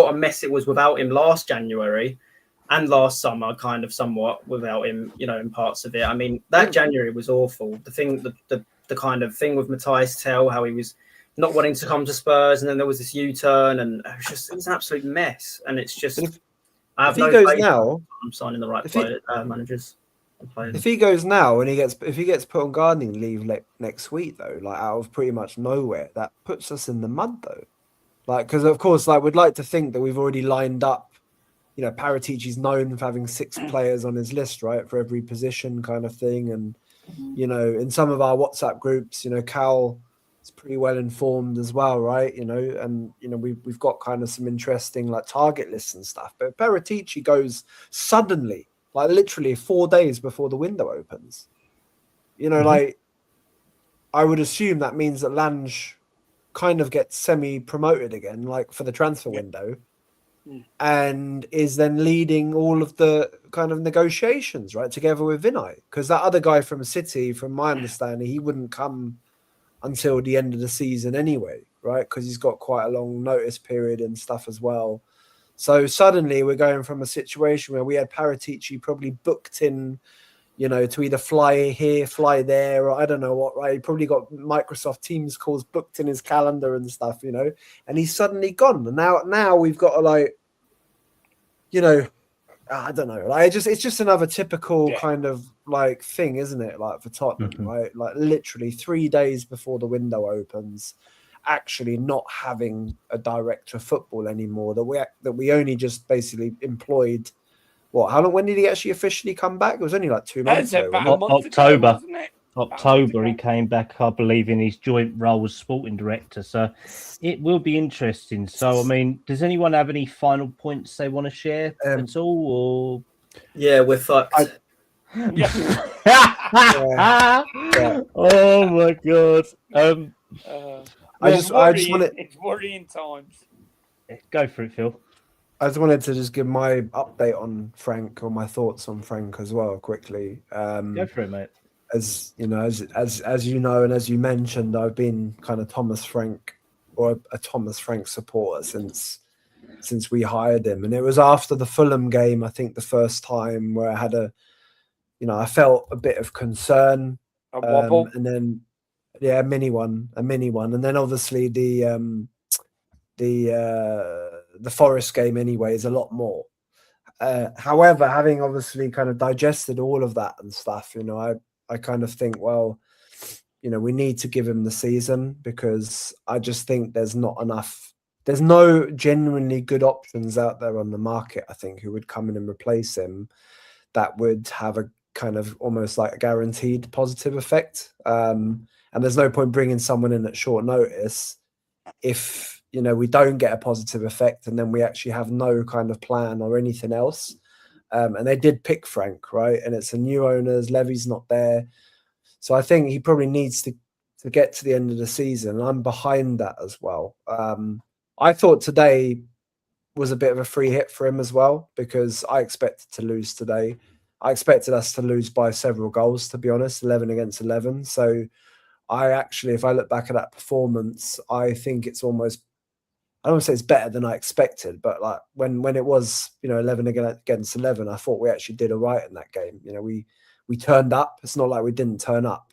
a mess it was without him last January. And last summer, kind of somewhat without him, in parts of it. I mean, that January was awful. The kind of thing with Matthias Tell, how he was not wanting to come to Spurs, and then there was this U-turn, and it was an absolute mess. And it's just, I have no faith now. I'm signing the right managers. If he goes now and if he gets put on gardening leave next week though, like out of pretty much nowhere, that puts us in the mud though. Like, because of course, like we'd like to think that we've already lined up. Paratici's known for having 6 players on his list, right, for every position kind of thing. And, in some of our WhatsApp groups, Cal is pretty well informed as well, right? And, we've got kind of some interesting like target lists and stuff. But Paratici goes suddenly, like literally 4 days before the window opens. Like I would assume that means that Lange kind of gets semi-promoted again, like for the transfer window. And is then leading all of the kind of negotiations, right, together with Vinay. Because that other guy from City, from my understanding, he wouldn't come until the end of the season anyway, right? Because he's got quite a long notice period and stuff as well. So suddenly we're going from a situation where we had Paratici probably booked in, to either fly here, fly there, or I don't know what, right? He probably got Microsoft Teams calls booked in his calendar and stuff, and he's suddenly gone. And now we've got to like, I don't know. Like it's just another typical kind of like thing, isn't it? Like for Tottenham, right? Like literally 3 days before the window opens, actually not having a director of football anymore. That we only just basically employed. What? How long? When did he actually officially come back? It was only like 2 months ago. October. Wasn't it? October he came back, I believe, in his joint role as sporting director. So it will be interesting. So I mean, does anyone have any final points they want to share at all? Or yeah, we're fucked. Oh my god! I just wanted. It's worrying times. Go for it, Phil. I just wanted to just give my update on Frank, or my thoughts on Frank as well, quickly. Go for it, mate. As you know, as you know, and as you mentioned, I've been kind of Thomas Frank, or a Thomas Frank supporter since we hired him, and it was after the Fulham game, I think, the first time where I had I felt a bit of concern, A wobble. and then a mini one, and then obviously the Forest game anyway is a lot more. However, having obviously kind of digested all of that and stuff, I kind of think, well, we need to give him the season, because I just think there's not enough. There's no genuinely good options out there on the market, I think, who would come in and replace him that would have a kind of almost like a guaranteed positive effect. And there's no point bringing someone in at short notice if, we don't get a positive effect and then we actually have no kind of plan or anything else. And they did pick Frank, right? And it's a new owners. Levy's not there. So I think he probably needs to get to the end of the season. I'm behind that as well. I thought today was a bit of a free hit for him as well, because I expected to lose today. I expected us to lose by several goals, to be honest, 11 against 11. So I actually, if I look back at that performance, I think it's almost, I don't want to say it's better than I expected, but like when it was, 11 against 11, I thought we actually did all right in that game. We we turned up. It's not like we didn't turn up.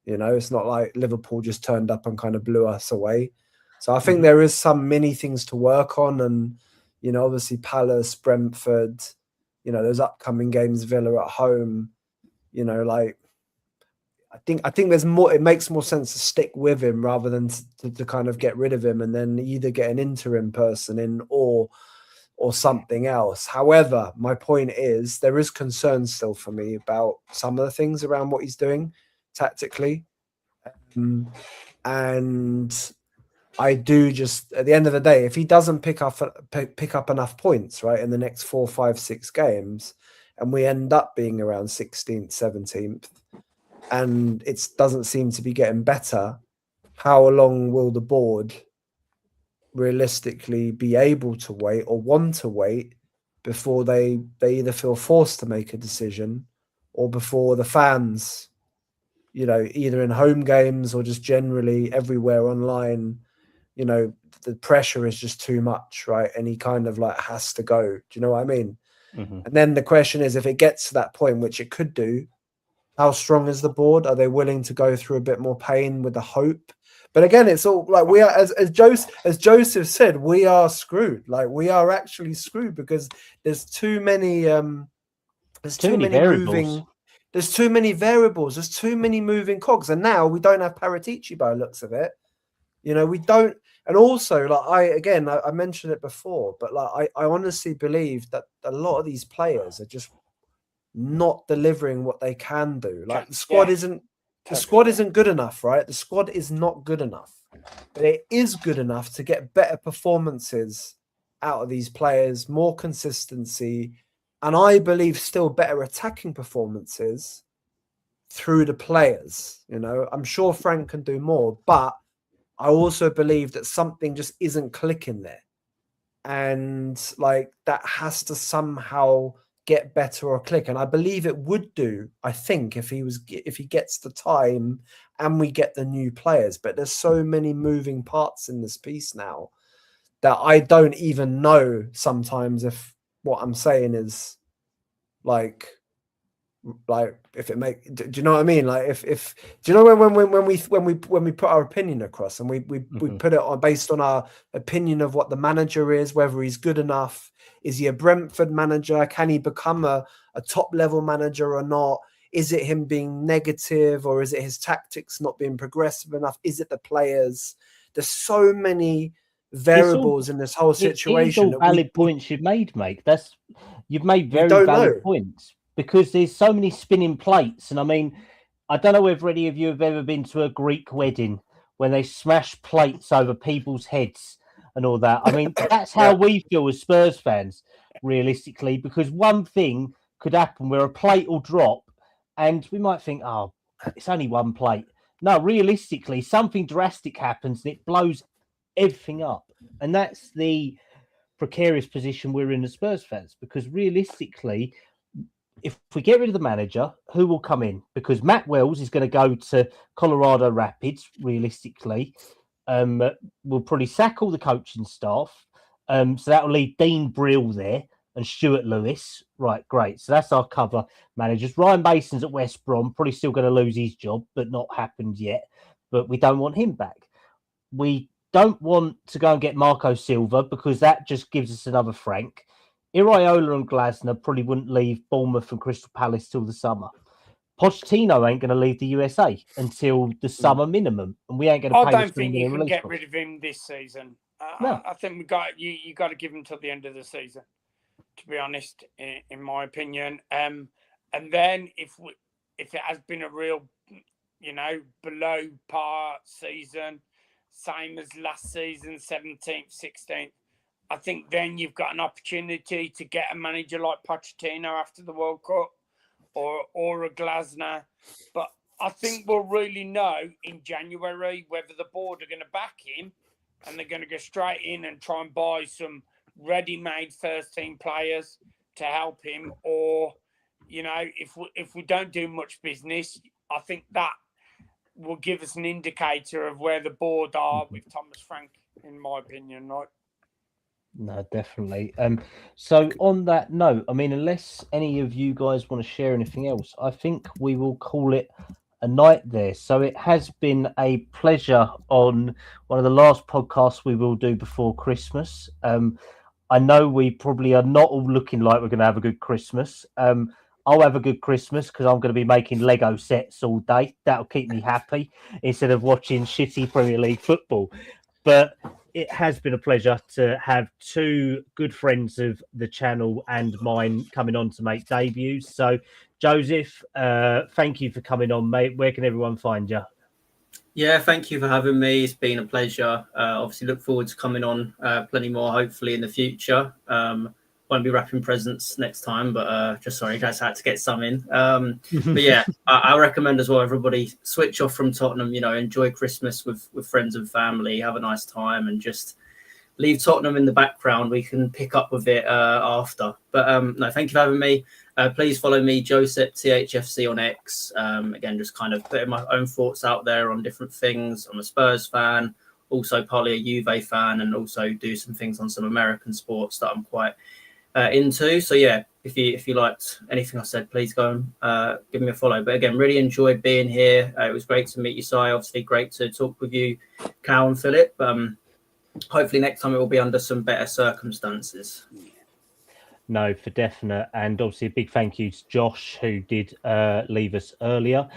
It's not like Liverpool just turned up and kind of blew us away. So I think there is some mini things to work on, and obviously Palace, Brentford, those upcoming games, Villa at home. I think there's more. It makes more sense to stick with him rather than to kind of get rid of him and then either get an interim person in or something else. However, my point is there is concern still for me about some of the things around what he's doing tactically, and I do just at the end of the day, if he doesn't pick up enough points right in the next 4, 5, 6 games, and we end up being around 16th, 17th. And it doesn't seem to be getting better, how long will the board realistically be able to wait or want to wait before they either feel forced to make a decision or before the fans, either in home games or just generally everywhere online, the pressure is just too much, right? And he kind of like has to go. Do you know what I mean? Mm-hmm. And then the question is, if it gets to that point, which it could do, how strong is the board? Are they willing to go through a bit more pain with the hope? But again, it's all like we are, as Joseph said, we are screwed. Like we are actually screwed because there's too many there's too many moving variables. There's too many moving cogs, and now we don't have Prjctspurs by the looks of it. We don't. And also, like I mentioned it before, but like I honestly believe that a lot of these players are just not delivering what they can do. Like the squad isn't good enough, right? The squad is not good enough, but it is good enough to get better performances out of these players, more consistency, and I believe still better attacking performances through the players. I'm sure Frank can do more, but I also believe that something just isn't clicking there, and like that has to somehow get better or click. And I believe it would do, I think, if he gets the time and we get the new players. But there's so many moving parts in this piece now that I don't even know sometimes if what I'm saying is like if it do you know what I mean? Like if do you know when we put our opinion across and we put it on based on our opinion of what the manager is, whether he's good enough, is he a Brentford manager, can he become a top level manager or not? Is it him being negative, or is it his tactics not being progressive enough? Is it the players? There's so many variables in this whole situation. It's all valid points you've made, mate. You've made very valid points. Because there's so many spinning plates. And I mean, I don't know whether any of you have ever been to a Greek wedding when they smash plates over people's heads and all that. I mean, that's how we feel as Spurs fans, realistically, because one thing could happen where a plate will drop and we might think, oh, it's only one plate. No, realistically, something drastic happens and it blows everything up. And that's the precarious position we're in as Spurs fans, because realistically, if we get rid of the manager, who will come in? Because Matt Wells is going to go to Colorado Rapids, realistically. We'll probably sack all the coaching staff. So that will leave Dean Brill there and Stuart Lewis. Right, great. So that's our cover managers. Ryan Mason's at West Brom, probably still going to lose his job, but not happened yet. But we don't want him back. We don't want to go and get Marco Silva because that just gives us another Frank. Iraola and Glasner probably wouldn't leave Bournemouth and Crystal Palace till the summer. Pochettino ain't going to leave the USA until the summer minimum, and we ain't going to pay. I don't think you can get rid of him this season. No. I think you got to give him till the end of the season, to be honest, in my opinion. And then if it has been a real, below par season, same as last season, 17th, 16th. I think then you've got an opportunity to get a manager like Pochettino after the World Cup or a Glasner. But I think we'll really know in January whether the board are going to back him and they're going to go straight in and try and buy some ready-made first-team players to help him. Or, if we don't do much business, I think that will give us an indicator of where the board are with Thomas Frank, in my opinion, right? No, definitely. So on that note, I mean, unless any of you guys want to share anything else, I think we will call it a night there. So it has been a pleasure on one of the last podcasts we will do before Christmas. I know we probably are not all looking like we're going to have a good Christmas. I'll have a good Christmas because I'm going to be making Lego sets all day. That'll keep me happy instead of watching shitty Premier League football. But it has been a pleasure to have two good friends of the channel and mine coming on to make debuts. So, Joseph, thank you for coming on, mate. Where can everyone find you? Yeah, thank you for having me. It's been a pleasure. Obviously, look forward to coming on plenty more, hopefully, in the future. Won't be wrapping presents next time, but just had to get some in. But yeah, I recommend as well, everybody switch off from Tottenham, enjoy Christmas with friends and family, have a nice time, and just leave Tottenham in the background. We can pick up with it after. But no, thank you for having me. Please follow me, Joseph THFC on X. Again, just kind of putting my own thoughts out there on different things. I'm a Spurs fan, also partly a Juve fan, and also do some things on some American sports that I'm quite into. So yeah, if you liked anything I said, please go and give me a follow. But again, really enjoyed being here. It was great to meet you, Si. Obviously, great to talk with you, Cal and Philip. Hopefully next time it will be under some better circumstances. No, for definite. And obviously a big thank you to Josh, who did leave us earlier.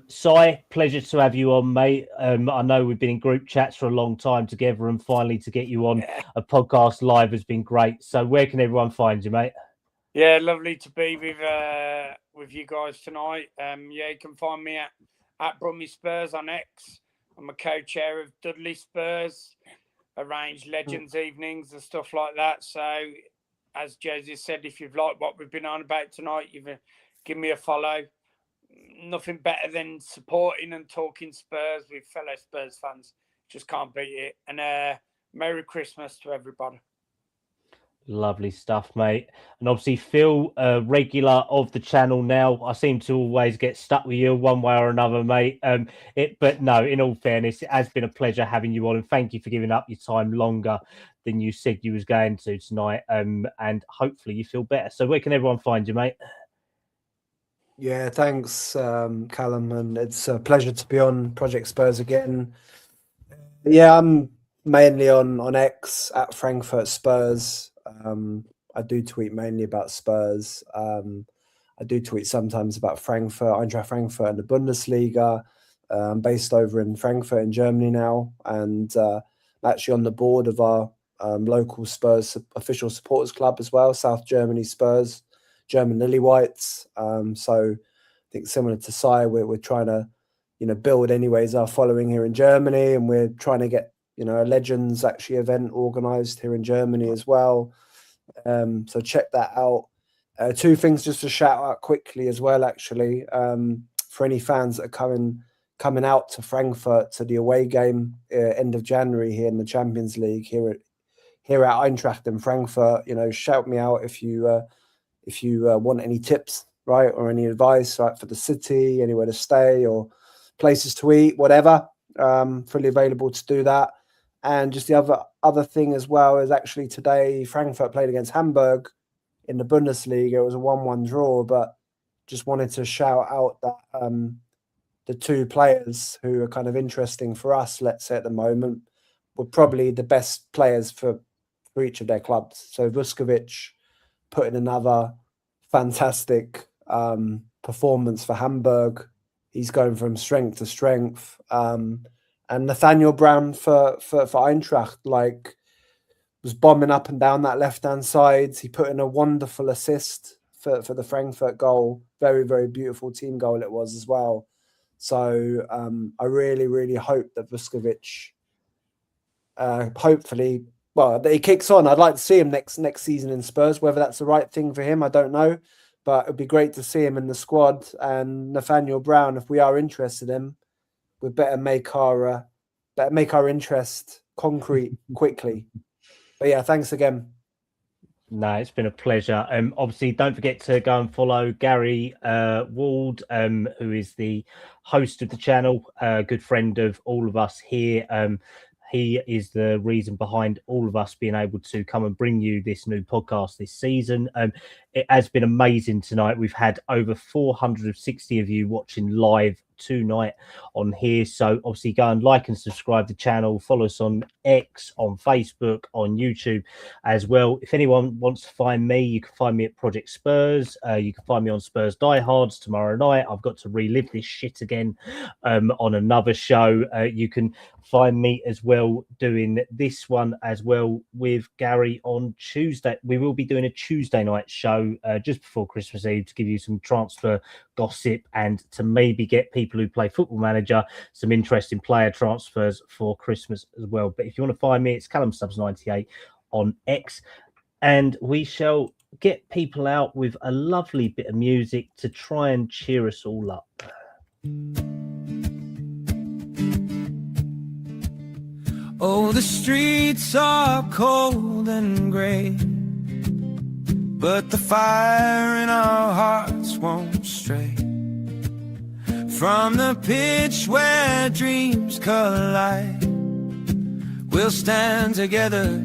Si, pleasure to have you on, mate. I know we've been in group chats for a long time together, and finally to get you on a podcast live has been great. So where can everyone find you, mate? Yeah, lovely to be with you guys tonight. Yeah, you can find me at Prjctspurs on X. I'm a co-chair of Dudley Spurs, arrange Legends evenings and stuff like that. So, as Joseph said, if you've liked what we've been on about tonight, give me a follow. Nothing better than supporting and talking Spurs with fellow Spurs fans. Just can't beat it. And Merry Christmas to everybody. Lovely stuff, mate. And obviously, Phil, regular of the channel now. I seem to always get stuck with you one way or another, mate. But no, in all fairness, it has been a pleasure having you on, and thank you for giving up your time longer than you said you was going to tonight. And hopefully you feel better. So where can everyone find you, mate? Yeah, thanks, Callum, and it's a pleasure to be on Prjctspurs again. Yeah, I'm mainly on X at Prjctspurs. I do tweet mainly about Spurs. I do tweet sometimes about Frankfurt, Eintracht Frankfurt, and the Bundesliga. I'm based over in Frankfurt in Germany now, and I'm actually on the board of our local Spurs official supporters club as well, South Germany Spurs, German Lily Whites. So I think similar to Si, we're trying to build anyways our following here in Germany, and we're trying to get a Legends actually event organized here in Germany as well. So check that out. Two things just to shout out quickly as well, actually, for any fans that are coming out to Frankfurt to the away game end of January here in the Champions League here at Eintracht in Frankfurt. Shout me out if you want any tips, right, or any advice, right, for the city, anywhere to stay or places to eat, whatever. Fully available to do that. And just the other thing as well is actually today Frankfurt played against Hamburg in the Bundesliga. It was a 1-1 draw, but just wanted to shout out that the two players who are kind of interesting for us, let's say at the moment, were probably the best players for each of their clubs. So Vuskovic put in another fantastic performance for Hamburg. He's going from strength to strength. And Nathaniel Brown for Eintracht, was bombing up and down that left-hand side. He put in a wonderful assist for the Frankfurt goal. Very, very beautiful team goal it was as well. So I really, really hope that Vuskovic, hopefully, that he kicks on. I'd like to see him next season in Spurs. Whether that's the right thing for him, I don't know. But it'd be great to see him in the squad. And Nathaniel Brown, if we are interested in him, we better make our interest concrete quickly. But yeah, thanks again. No, it's been a pleasure. Obviously, don't forget to go and follow Gary Wald, who is the host of the channel, a good friend of all of us here. He is the reason behind all of us being able to come and bring you this new podcast this season. It has been amazing tonight. We've had over 460 of you watching live tonight on here. So obviously go and like and subscribe to the channel. Follow us on X, on Facebook, on YouTube as well. If anyone wants to find me, you can find me at Prjctspurs. You can find me on Spurs Diehards tomorrow night. I've got to relive this shit again on another show. You can find me as well doing this one as well with Gary on Tuesday. We will be doing a Tuesday night show just before Christmas Eve to give you some transfer gossip and to maybe get people who play Football Manager some interesting player transfers for Christmas as well. But if you want to find me, it's CallumStubbs98 on X, and we shall get people out with a lovely bit of music to try and cheer us all up. Oh, the streets are cold and gray, but the fire in our hearts won't stray from the pitch where dreams collide. We'll stand together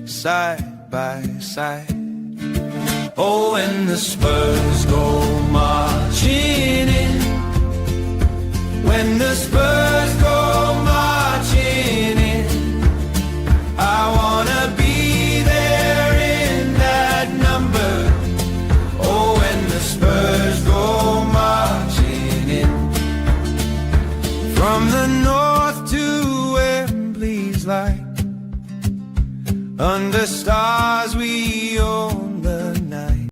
side by side. Oh, when the Spurs go marching in, when the Spurs go marching in, I wanna be there in that number. Oh, when the Spurs go marching in, from the north to Wembley's light, under stars we